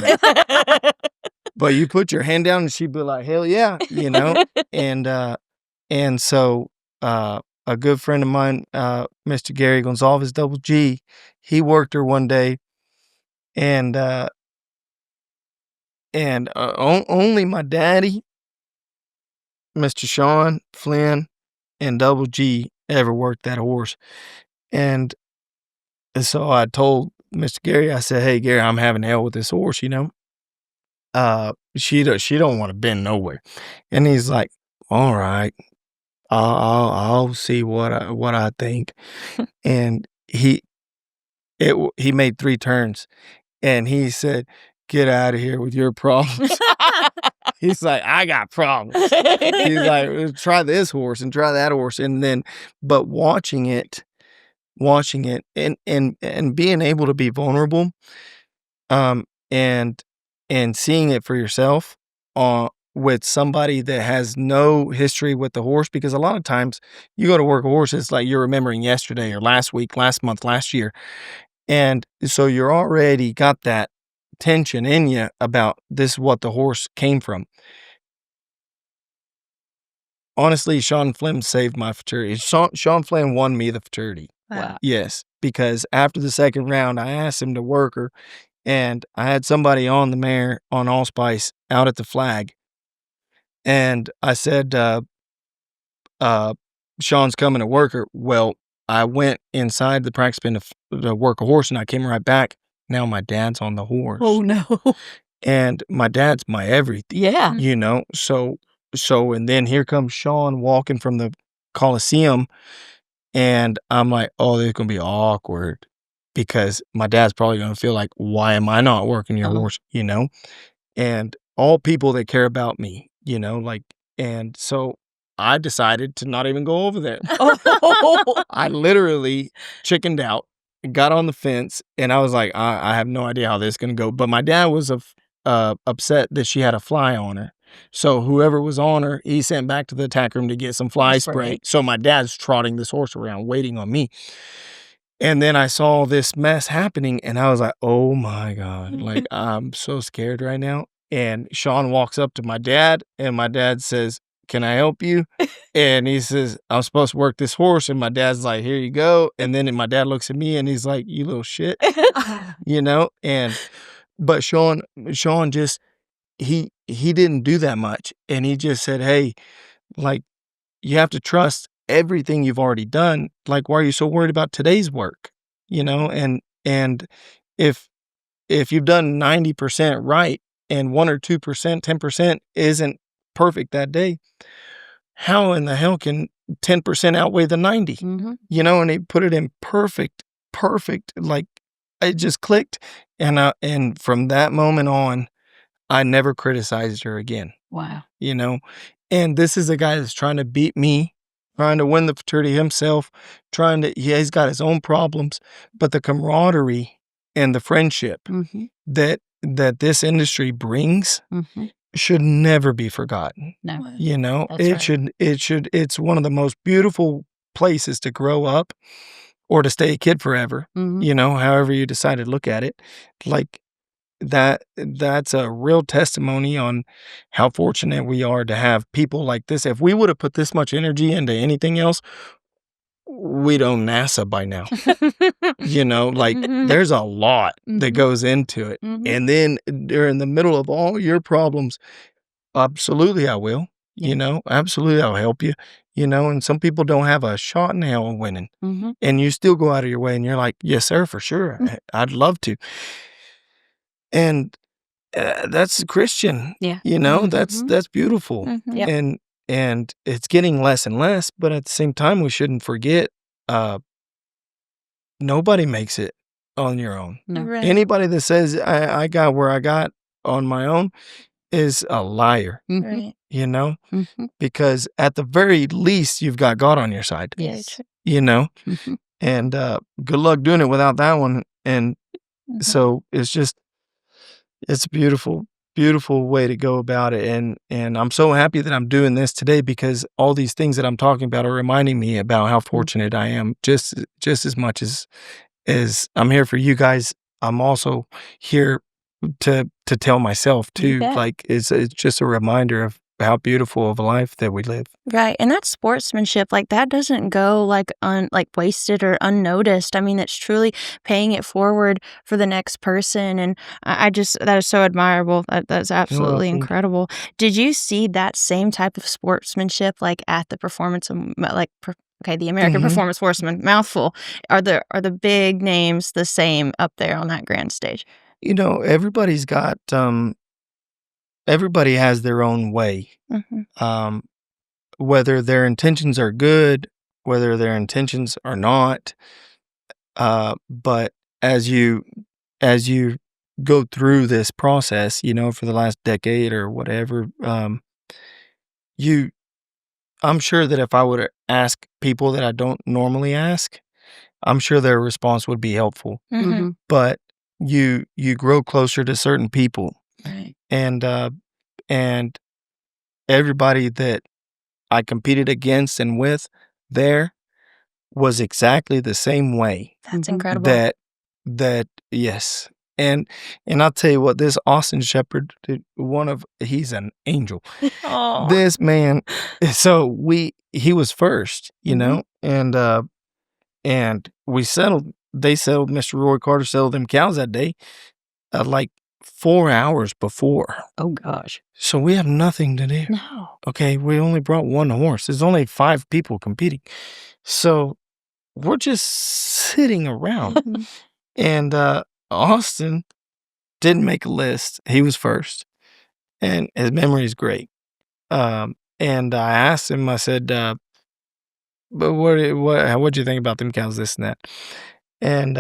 But you put your hand down and she'd be like, "Hell yeah," And so a good friend of mine, Mr. Gary Gonzalez, Double G, he worked her one day, and only my daddy, Mr. Sean Flynn, and Double G ever worked that horse. And so I told Mr. Gary, I said, "Hey, Gary, I'm having hell with this horse, she don't want to bend nowhere." And he's like, "All right, I'll see what I think." And he made 3 turns, and he said, "Get out of here with your problems." He's like, "I got problems." He's like, "Try this horse and try that horse." And then, but watching it watching it and being able to be vulnerable, and seeing it for yourself, with somebody that has no history with the horse, because a lot of times you go to work a horse, it's like you're remembering yesterday or last week, last month, last year. And so you're already got that tension in you about this is what the horse came from. Honestly, Sean Flynn saved my futurity. Sean Flynn won me the futurity. Wow. Yes, because after the second round, I asked him to work her, and I had somebody on the mare on Allspice out at the flag. And I said, Sean's coming to work her. Well, I went inside the practice pen to work a horse, and I came right back. Now my dad's on the horse. Oh, no. And my dad's my everything. Yeah. You know, so, and then here comes Sean walking from the Coliseum, and I'm like, oh, this is going to be awkward, because my dad's probably going to feel like, why am I not working your horse, you know? And all people that care about me, you know, like, and so I decided to not even go over there. Oh. I literally chickened out, got on the fence, and I was like, I have no idea how this is going to go. But my dad was upset that she had a fly on her. So whoever was on her, he sent back to the attack room to get some fly spray. So my dad's trotting this horse around, waiting on me. And then I saw this mess happening, and I was like, oh my God, like, I'm so scared right now. And Sean walks up to my dad, and my dad says, can I help you? And he says, I'm supposed to work this horse. And my dad's like, here you go. And then my dad looks at me, and he's like, you little shit, you know? But Sean just, he didn't do that much. And he just said, hey, like, you have to trust everything you've already done. Like, why are you so worried about today's work? You know, and if you've done 90% right and 1 or 2%, 10% isn't perfect that day, how in the hell can 10% outweigh the 90? Mm-hmm. You know, and they put it in perfect, like, it just clicked. And from that moment on, I never criticized her again. Wow. You know, and this is a guy that's trying to beat me, trying to win the futurity himself, he's got his own problems, but the camaraderie and the friendship that this industry brings should never be forgotten. No. You know, That's right. it's one of the most beautiful places to grow up or to stay a kid forever, you know, however you decide to look at it. Like, that's a real testimony on how fortunate we are to have people like this. If we would have put this much energy into anything else, we'd own NASA by now. You know, like, there's a lot that goes into it. And then during the middle of all your problems, absolutely I will. You know, absolutely I'll help you. You know, and some people don't have a shot in hell of winning. And you still go out of your way, and you're like, yes, sir, for sure. I'd love to. And that's Christian. Yeah. You know, that's beautiful. Yep. And it's getting less and less, but at the same time, we shouldn't forget, nobody makes it on your own. No. Right. Anybody that says I got where I got on my own is a liar, Right. you know, because at the very least, you've got God on your side, Yes. you know, and good luck doing it without that one. And so it's a beautiful, beautiful way to go about it. And I'm so happy that I'm doing this today, because all these things that I'm talking about are reminding me about how fortunate I am, just as much as I'm here for you guys. I'm also here to tell myself too, bet. like, it's just a reminder of how beautiful of a life that we live. Right. And that sportsmanship, like, that doesn't go like wasted or unnoticed. I mean, it's truly paying it forward for the next person. And I just, that is so admirable. That's absolutely welcome. incredible. Did you see that same type of sportsmanship, like, at the performance of, like, the American Performance Horseman, mouthful? Are the big names the same up there on that grand stage? You know, everybody's got, everybody has their own way. Whether their intentions are good, whether their intentions are not. But as you go through this process, you know, for the last decade or whatever, I'm sure that if I would ask people that I don't normally ask, I'm sure their response would be helpful. Mm-hmm. But you grow closer to certain people, Right. and everybody that I competed against and with there was exactly the same way. That's Mhm. incredible. That yes. And I'll tell you what, this Austin Shepherd, he's an angel. Oh. This man, so he was first, you know, and they settled, Mr. Roy Carter settled them cows that day, like 4 hours before. Oh gosh. So we have nothing to do. No. Okay, we only brought one horse. There's only 5 people competing. So we're just sitting around. And Austin didn't make a list. He was first. And his memory is great. And I asked him, I said, but what'd you think about them cows, this and that? And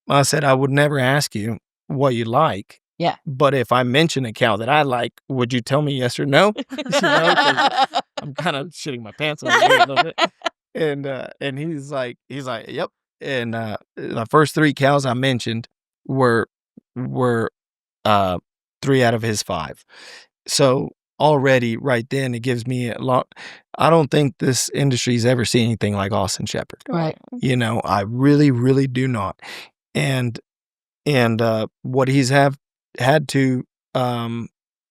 I said, I would never ask you what you like. Yeah. But if I mention a cow that I like, would you tell me yes or no? You know, 'cause I'm kind of shitting my pants on a little bit. And he's like, yep. And the first 3 cows I mentioned were 3 out of his 5. So already right then it gives me a lot. I don't think this industry's ever seen anything like Austin Shepherd. Right. You know, I really, really do not. And what he's had to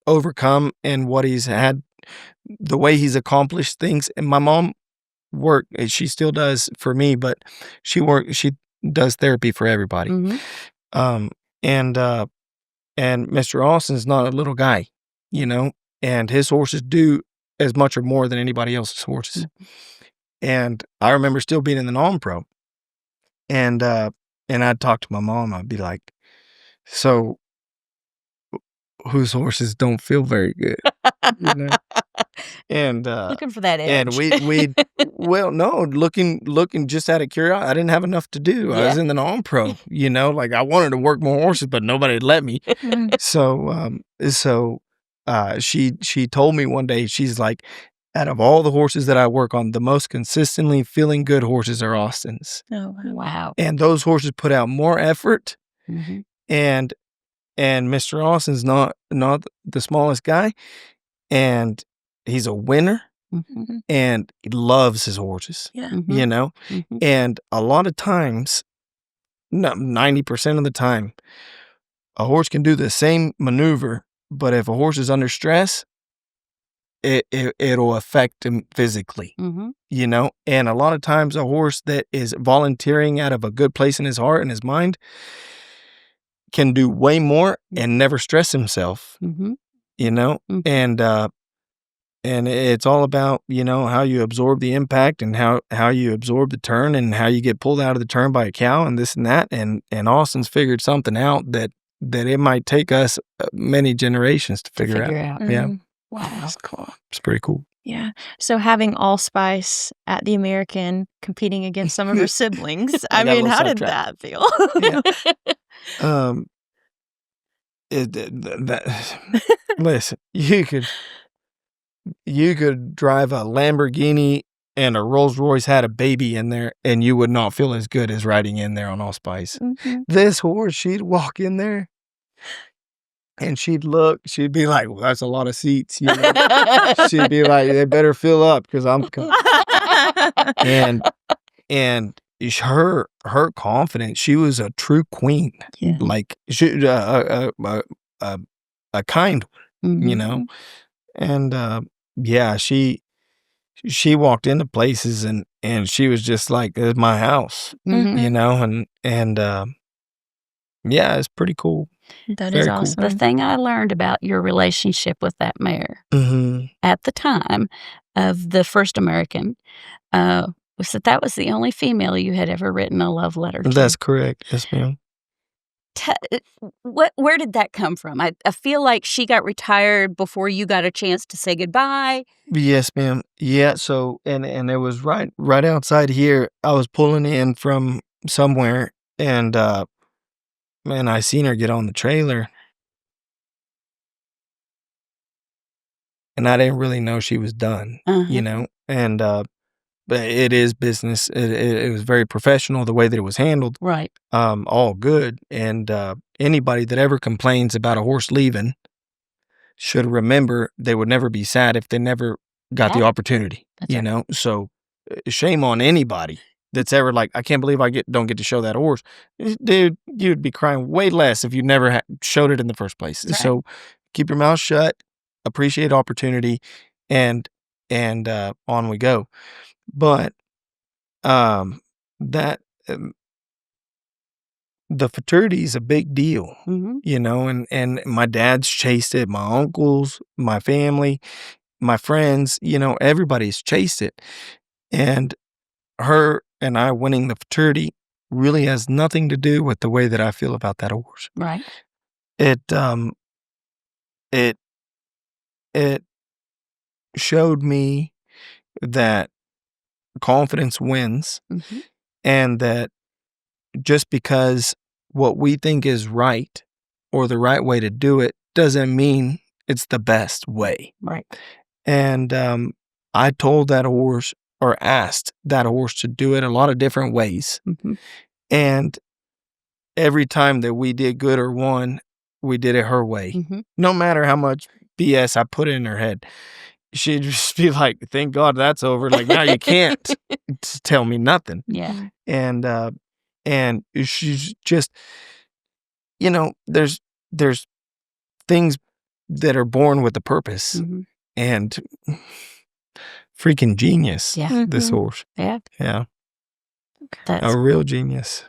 overcome, and what he's had, the way he's accomplished things. And my mom worked, she still does for me, but she does therapy for everybody. Mhm. And Mr. Austin's not a little guy, you know, and his horses do as much or more than anybody else's horses. And I remember still being in the non-pro, and I'd talk to my mom. I'd be like, so whose horses don't feel very good, you know? And Looking for that edge. and we well, no, looking just out of curiosity. I didn't have enough to do. I was in the non-pro, you know, like I wanted to work more horses, but nobody would let me. So she told me one day, she's like, out of all the horses that I work on, the most consistently feeling good horses are Austin's. Oh, wow. Wow. And those horses put out more effort, Mhm. and Mr. Austin's not the smallest guy, and he's a winner, Mhm. and he loves his horses, Yeah. Mhm. you know? Mhm. And a lot of times, 90% of the time, a horse can do the same maneuver, but if a horse is under stress, it'll affect him physically, Mhm. you know? And a lot of times a horse that is volunteering out of a good place in his heart and his mind can do way more and never stress himself, Mhm. you know? Mhm. And it's all about, you know, how you absorb the impact, and how you absorb the turn, and how you get pulled out of the turn by a cow, and this and that. And Austin's figured something out that it might take us many generations to figure out. Yeah. Mhm. Wow. That's cool. It's pretty cool. Yeah. So having Allspice at the American competing against some of her siblings, I got a mean, little how did sidetracked. that feel? Yeah. Listen, you could drive a Lamborghini and a Rolls Royce had a baby in there, and you would not feel as good as riding in there on Allspice. Mhm. This horse, she'd walk in there, and she'd be like, well, that's a lot of seats, you know? She'd be like, they better fill up because I'm coming. And her confidence, she was a true queen. Yeah. Like she a kind one, you know? And yeah, she walked into places, and she was just like, "This is my house," Mhm. you know? And yeah, it's pretty cool. That is Very cool. awesome. The thing I learned about your relationship with that mare at the time of the first American was that was the only female you had ever written a love letter to. That's correct. Yes, ma'am. Where did that come from? I feel like she got retired before you got a chance to say goodbye. Yes, ma'am. Yeah. So, and it was right outside here. I was pulling in from somewhere, and man, I seen her get on the trailer, and I didn't really know she was done, you know. And it is business. It was very professional the way that it was handled. Right. All good. And anybody that ever complains about a horse leaving should remember they would never be sad if they never got the opportunity. That's right. Know? So shame on anybody that's ever like, I can't believe I don't get to show that horse. Dude, you'd be crying way less if you never showed it in the first place. That's So keep your mouth shut, appreciate opportunity, and on we go. But that the fraternity is a big deal, and my dad's chased it, my uncles, my family, my friends, everybody's chased it. And her and I winning the fraternity really has nothing to do with the way that I feel about that horse. Right. It showed me that confidence wins, and that just because what we think is right or the right way to do it doesn't mean it's the best way. Right. And I told that horse, or asked that horse, to do it a lot of different ways. And every time that we did good or won, we did it her way. No matter how much BS I put in her head, she'd just be like, thank God that's over. Like, now you can't tell me nothing. Yeah. And she's just, there's things that are born with a purpose. And freaking genius. Yeah. This horse. Yeah. Yeah. That's A real genius.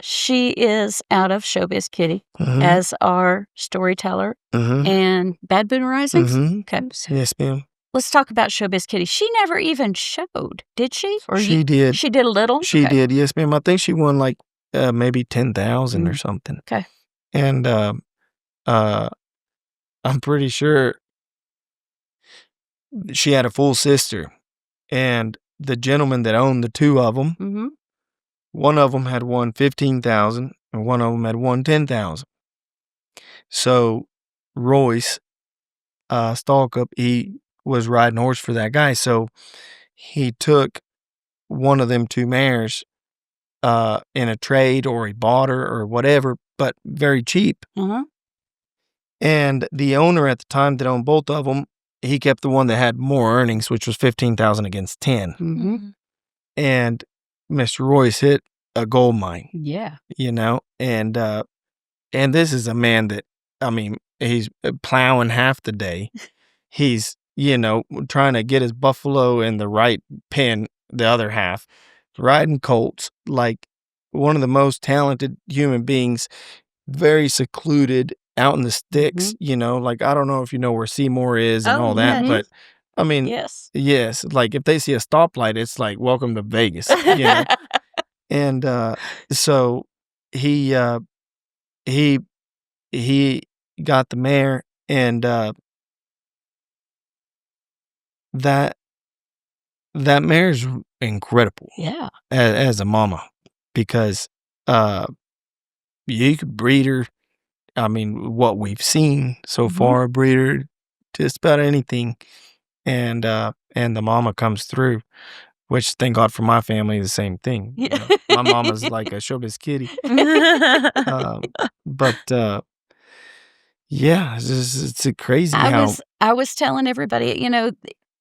She is out of Showbiz Kitty as our storyteller and Bad Boon Risings. Okay. Yes, ma'am. Let's talk about Showbiz Kitty. She never even showed, did she? Or she did. She did a little? She did, yes, ma'am. I think she won like maybe 10,000 or something. Okay. And I'm pretty sure she had a full sister. And the gentleman that owned the two of them, one of them had won 15,000 and one of them had won 10,000. So Royce Stalkup, he was riding horse for that guy. So he took one of them two mares in a trade, or he bought her or whatever, but very cheap. And the owner at the time that owned both of them, he kept the one that had more earnings, which was 15,000 against 10. And Mr. Royce hit a gold mine. Yeah. And this is a man that, I mean, he's plowing half the day. He's, trying to get his buffalo in the right pen the other half, riding colts, like one of the most talented human beings, very secluded, out in the sticks, like, I don't know if you know where Seymour is and all that, but I mean, yes, like if they see a stoplight, it's like, welcome to Vegas, And so he got the mare, and that mare's incredible. Yeah. As a mama, because you could breed her. I mean, what we've seen so far, breed her just about anything, and the mama comes through. Which, thank God for my family, the same thing. My mama's like a Showbiz Kitty. But yeah, it's crazy how... I was telling everybody,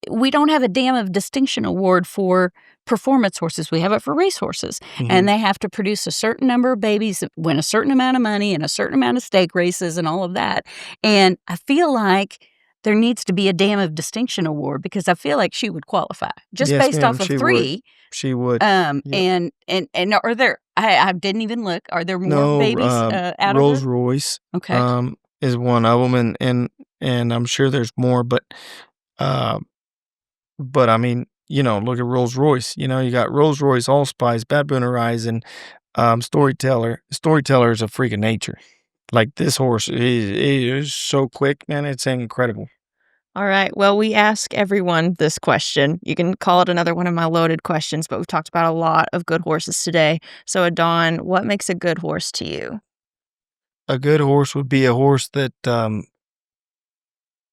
we don't have a Dam of Distinction award for performance horses. We have it for race horses. And they have to produce a certain number of babies, win a certain amount of money, and a certain amount of stake races and all of that. And I feel like there needs to be a Dam of Distinction award, because I feel like she would qualify just based off of three. She would. And are there? I didn't even look. Are there more babies out Rolls of her? Royce? Okay. Is one of them, and I'm sure there's more, but I mean, look at Rolls Royce. You got Rolls Royce, Allspice, Bad Boon Horizon, Storyteller. Storyteller is a freak of nature. Like, this horse is so quick, man. It's incredible. All right. Well, we ask everyone this question. You can call it another one of my loaded questions, but we've talked about a lot of good horses today. So, Adan, what makes a good horse to you? A good horse would be a horse that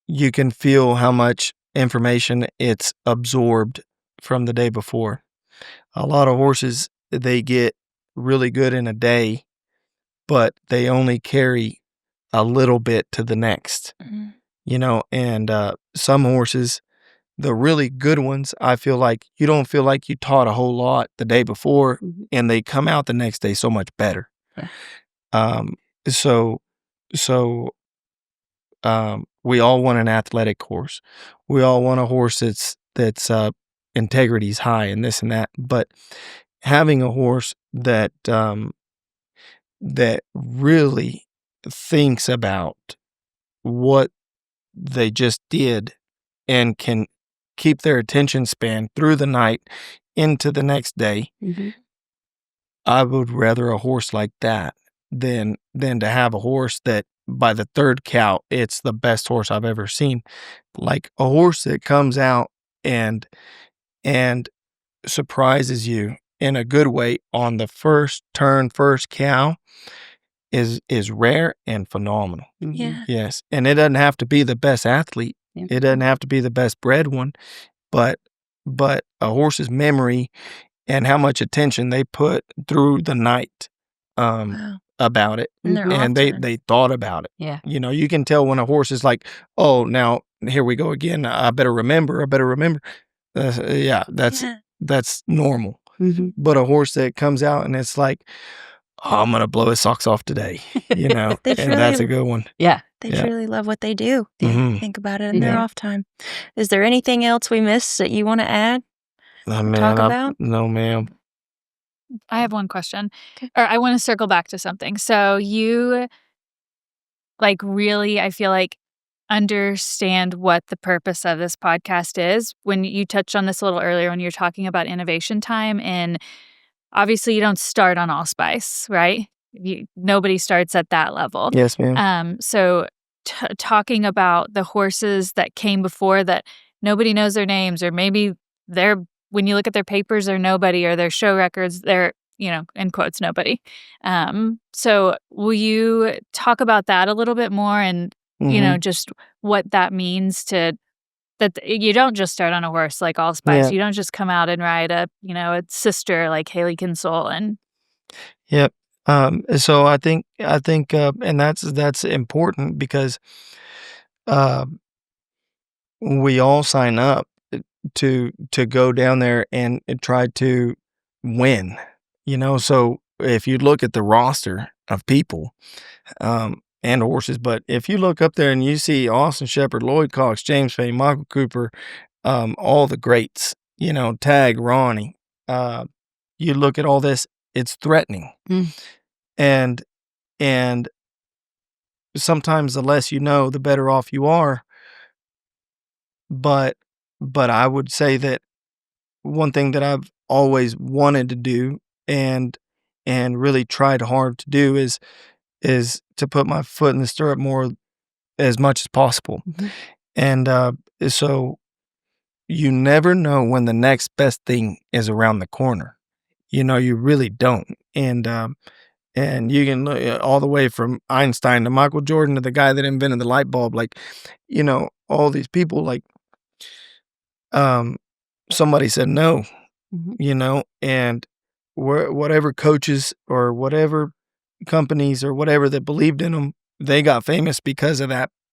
you can feel how much information it's absorbed from the day before. A lot of horses, they get really good in a day, but they only carry a little bit to the next, and some horses, the really good ones, I feel like you don't feel like you taught a whole lot the day before, and they come out the next day so much better. Yeah. So we all want an athletic horse. We all want a horse that's integrity's high and this and that. But having a horse that really thinks about what they just did and can keep their attention span through the night into the next day, I would rather a horse like that than to have a horse that by the third count, it's the best horse I've ever seen. Like a horse that comes out and surprises you in a good way on the first turn, first cow is rare and phenomenal. Yeah. Yes. And it doesn't have to be the best athlete. Yeah. It doesn't have to be the best bred one, but a horse's memory and how much attention they put through the night about it. And they thought about it. Yeah. You can tell when a horse is like, oh, now here we go again. I better remember. That's normal. But a horse that comes out and it's like, oh, I'm going to blow his socks off today, and that's a good one. Yeah. They truly love what they do. Think about it in their off time. Is there anything else we missed that you want to add? Talk about? No, ma'am. I have one question, or I want to circle back to something. So you, really, I feel like, understand what the purpose of this podcast is. When you touched on this a little earlier, when you're talking about innovation time, and obviously you don't start on allspice, right? Nobody starts at that level. Yes, ma'am. So talking about the horses that came before that nobody knows their names, or maybe when you look at their papers, they're nobody, or their show records, they're, in quotes, nobody. So will you talk about that a little bit more, and, just what that means that you don't just start on a horse like allspice. Yeah. You don't just come out and ride a sister like Haley Kinsel. And Yep. So I think, and that's important because, we all sign up to go down there and try to win, so if you look at the roster of people, and horses, but if you look up there and you see Austin Shepherd, Lloyd Cox, James Fay, Michael Cooper, all the greats, Tag, Ronnie, you look at all this, it's threatening. And sometimes the less you know, the better off you are. But I would say that one thing that I've always wanted to do and really tried hard to do is to put my foot in the stirrup more as much as possible. And so you never know when the next best thing is around the corner. You really don't. And you can look all the way from Einstein to Michael Jordan to the guy that invented the light bulb. All these people, somebody said no, and whatever coaches or whatever companies or whatever that believed in them, they got famous because of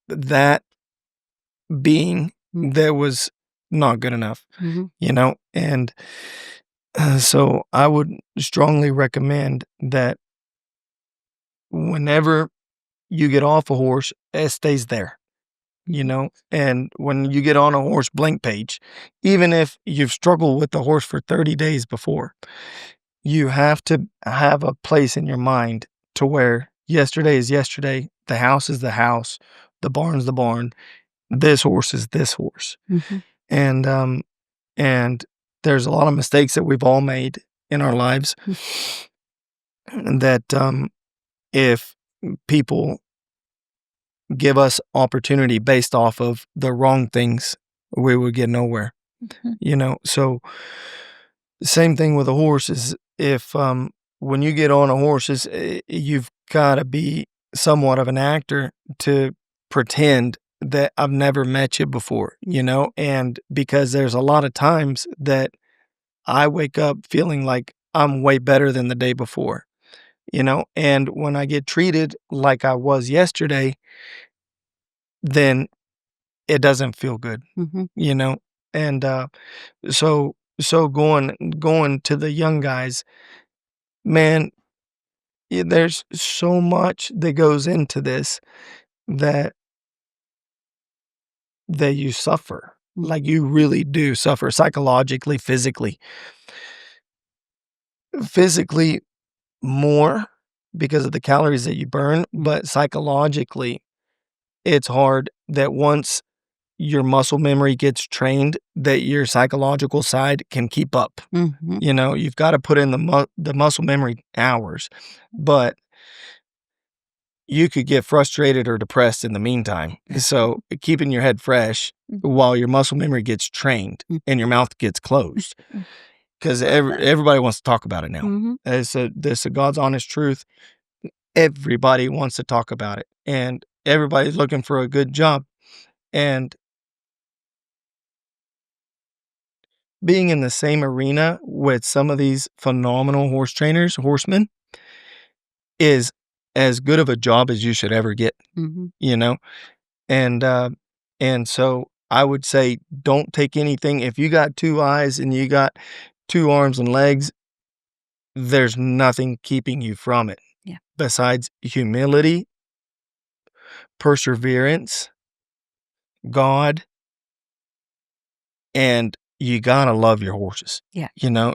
that being that was not good enough, and so I would strongly recommend that whenever you get off a horse, it stays there, and when you get on a horse blank page, even if you've struggled with the horse for 30 days before, you have to have a place in your mind to where yesterday is yesterday, the house is the house, the barn's the barn, this horse is this horse. And there's a lot of mistakes that we've all made in our lives that if people give us opportunity based off of the wrong things, we would get nowhere. So same thing with a horse is if when you get on a horse, you've got to be somewhat of an actor to pretend that I've never met you before, and because there's a lot of times that I wake up feeling like I'm way better than the day before, and when I get treated like I was yesterday, then it doesn't feel good, Mm-hmm. and so going to the young guys, man, there's so much that goes into this that you suffer. Mm. Like, you really do suffer psychologically, physically. Physically more because of the calories that you burn, but psychologically, it's hard that once your muscle memory gets trained, that your psychological side can keep up. Mm-hmm. You've got to put in the muscle memory hours, but you could get frustrated or depressed in the meantime. So keeping your head fresh while your muscle memory gets trained and your mouth gets closed, because everybody wants to talk about it now. Mm-hmm. It's a God's honest truth. Everybody wants to talk about it, and everybody's looking for a good job. And being in the same arena with some of these phenomenal horse trainers, horsemen, is as good of a job as you should ever get, Mm-hmm. And so I would say, don't take anything. If you got two eyes and you got two arms and legs, there's nothing keeping you from it. Yeah. Besides humility, perseverance, God, and you gotta love your horses. Yeah.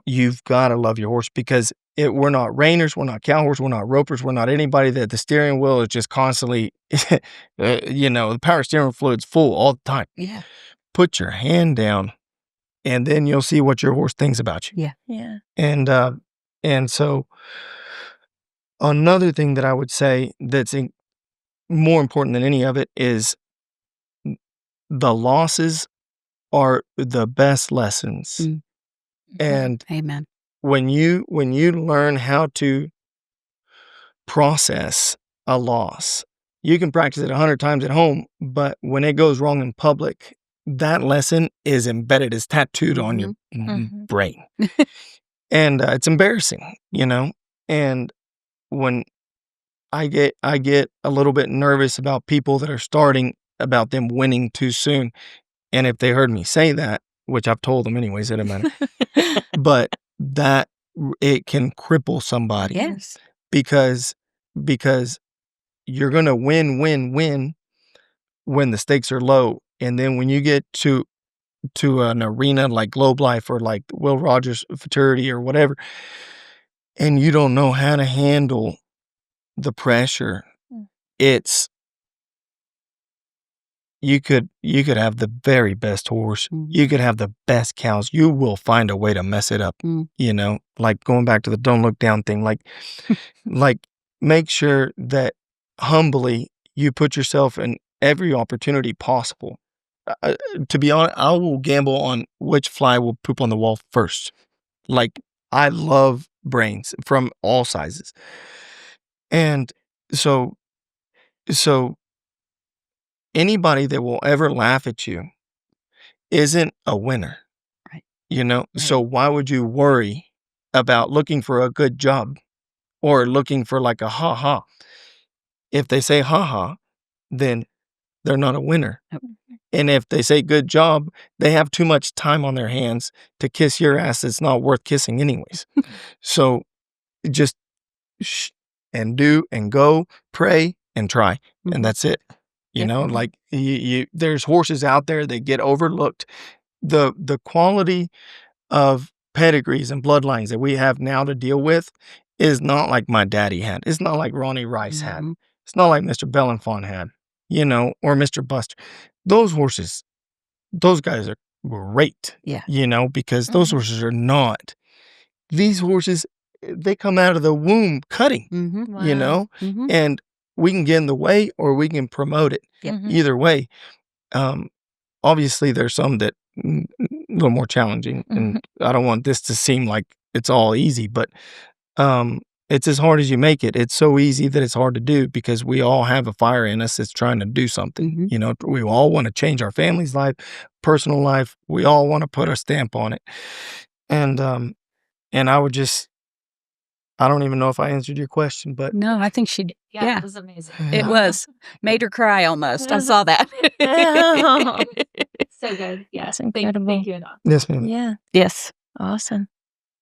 You've gotta love your horse, because we're not reiners, we're not cow horse, we're not ropers, we're not anybody that the steering wheel is just constantly, the power steering fluid's full all the time. Yeah. Put your hand down, and then you'll see what your horse thinks about you. Yeah. Yeah. And so another thing that I would say that's more important than any of it is the losses are the best lessons. Mm. And Amen. when you learn how to process a loss, you can practice it 100 times at home, but when it goes wrong in public, that lesson is embedded, is tattooed on your brain. And it's embarrassing, and when I get a little bit nervous about people that are starting, about them winning too soon. And if they heard me say that, which I've told them anyways, it doesn't matter, but that it can cripple somebody. Yes. Because you're going to win when the stakes are low. And then when you get to an arena like Globe Life or like Will Rogers Futurity or whatever, and you don't know how to handle the pressure, it's, you could have the very best horse. You could have the best cows. You will find a way to mess it up. Like going back to the don't look down thing, like make sure that humbly you put yourself in every opportunity possible. To be honest, I will gamble on which fly will poop on the wall first. Like, I love brains from all sizes. And so anybody that will ever laugh at you isn't a winner. Right. Right. So why would you worry about looking for a good job or looking for like a ha-ha? If they say ha-ha, then they're not a winner. Nope. And if they say good job, they have too much time on their hands to kiss your ass. It's not worth kissing anyways. So just and do and go, pray and try. And that's it. Like there's horses out there that get overlooked. The quality of pedigrees and bloodlines that we have now to deal with is not like my daddy had. It's not like Ronnie Rice had. It's not like Mr. Bellenfant had, or Mr. Buster. Those horses, those guys are great. Yeah. Because those horses are not. These horses, they come out of the womb cutting, Wow. and we can get in the way or we can promote it. Either way. Obviously there's some that a little more challenging, and I don't want this to seem like it's all easy, but it's as hard as you make it. It's so easy that it's hard to do, because we all have a fire in us that's trying to do something. We all want to change our family's life, personal life. We all want to put a stamp on it. And I would just, I don't even know if I answered your question, but No, I think she did. Yeah, It was amazing. it was. Made her cry almost. I saw that. So good. Yeah. That's incredible. Thank you, Adan. yes, ma'am. Yeah. Yes, Awesome.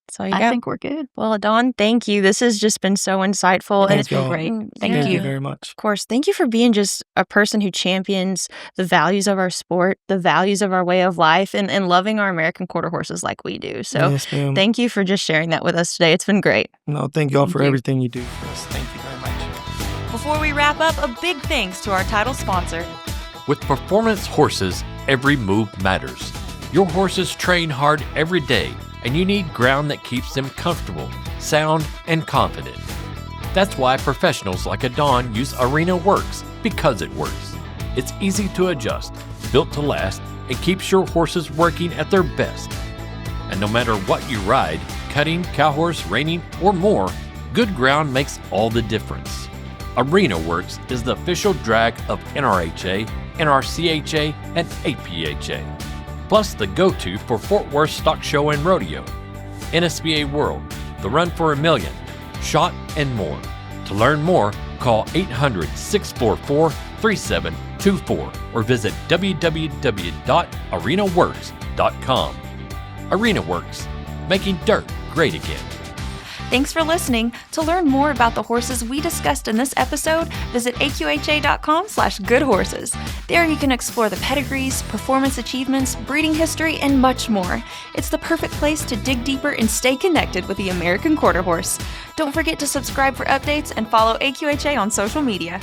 That's all you I got. think we're good. Well, Adan, thank you. This has just been so insightful. Thank it's y'all. great. Thank Thank you. you very much. Of course. Thank you for being just a person who champions the values of our sport, the values of our way of life, and loving our American quarter horses like we do. So Yes, ma'am. thank you for just sharing that with us today. It's been great. No, thank y'all Thank for you. everything you do for us. Thank you very much. Before we wrap up, a big thanks to our title sponsor. With performance horses, every move matters. Your horses train hard every day, and you need ground that keeps them comfortable, sound, and confident. That's why professionals like Adan use Arena Works, because it works. It's easy to adjust, built to last, and keeps your horses working at their best. And no matter what you ride, cutting, cow horse, reining, or more, good ground makes all the difference. Arena Works is the official drag of NRHA, NRCHA, and AQHA. Plus the go-to for Fort Worth Stock Show and Rodeo, NSBA World, the Run for $1 Million, Shot, and more. To learn more, call 800-644-3724 or visit www.arenaworks.com. Arena Works, making dirt great again. Thanks for listening. To learn more about the horses we discussed in this episode, visit AQHA.com/goodhorses. There you can explore the pedigrees, performance achievements, breeding history, and much more. It's the perfect place to dig deeper and stay connected with the American quarter horse. Don't forget to subscribe for updates and follow AQHA on social media.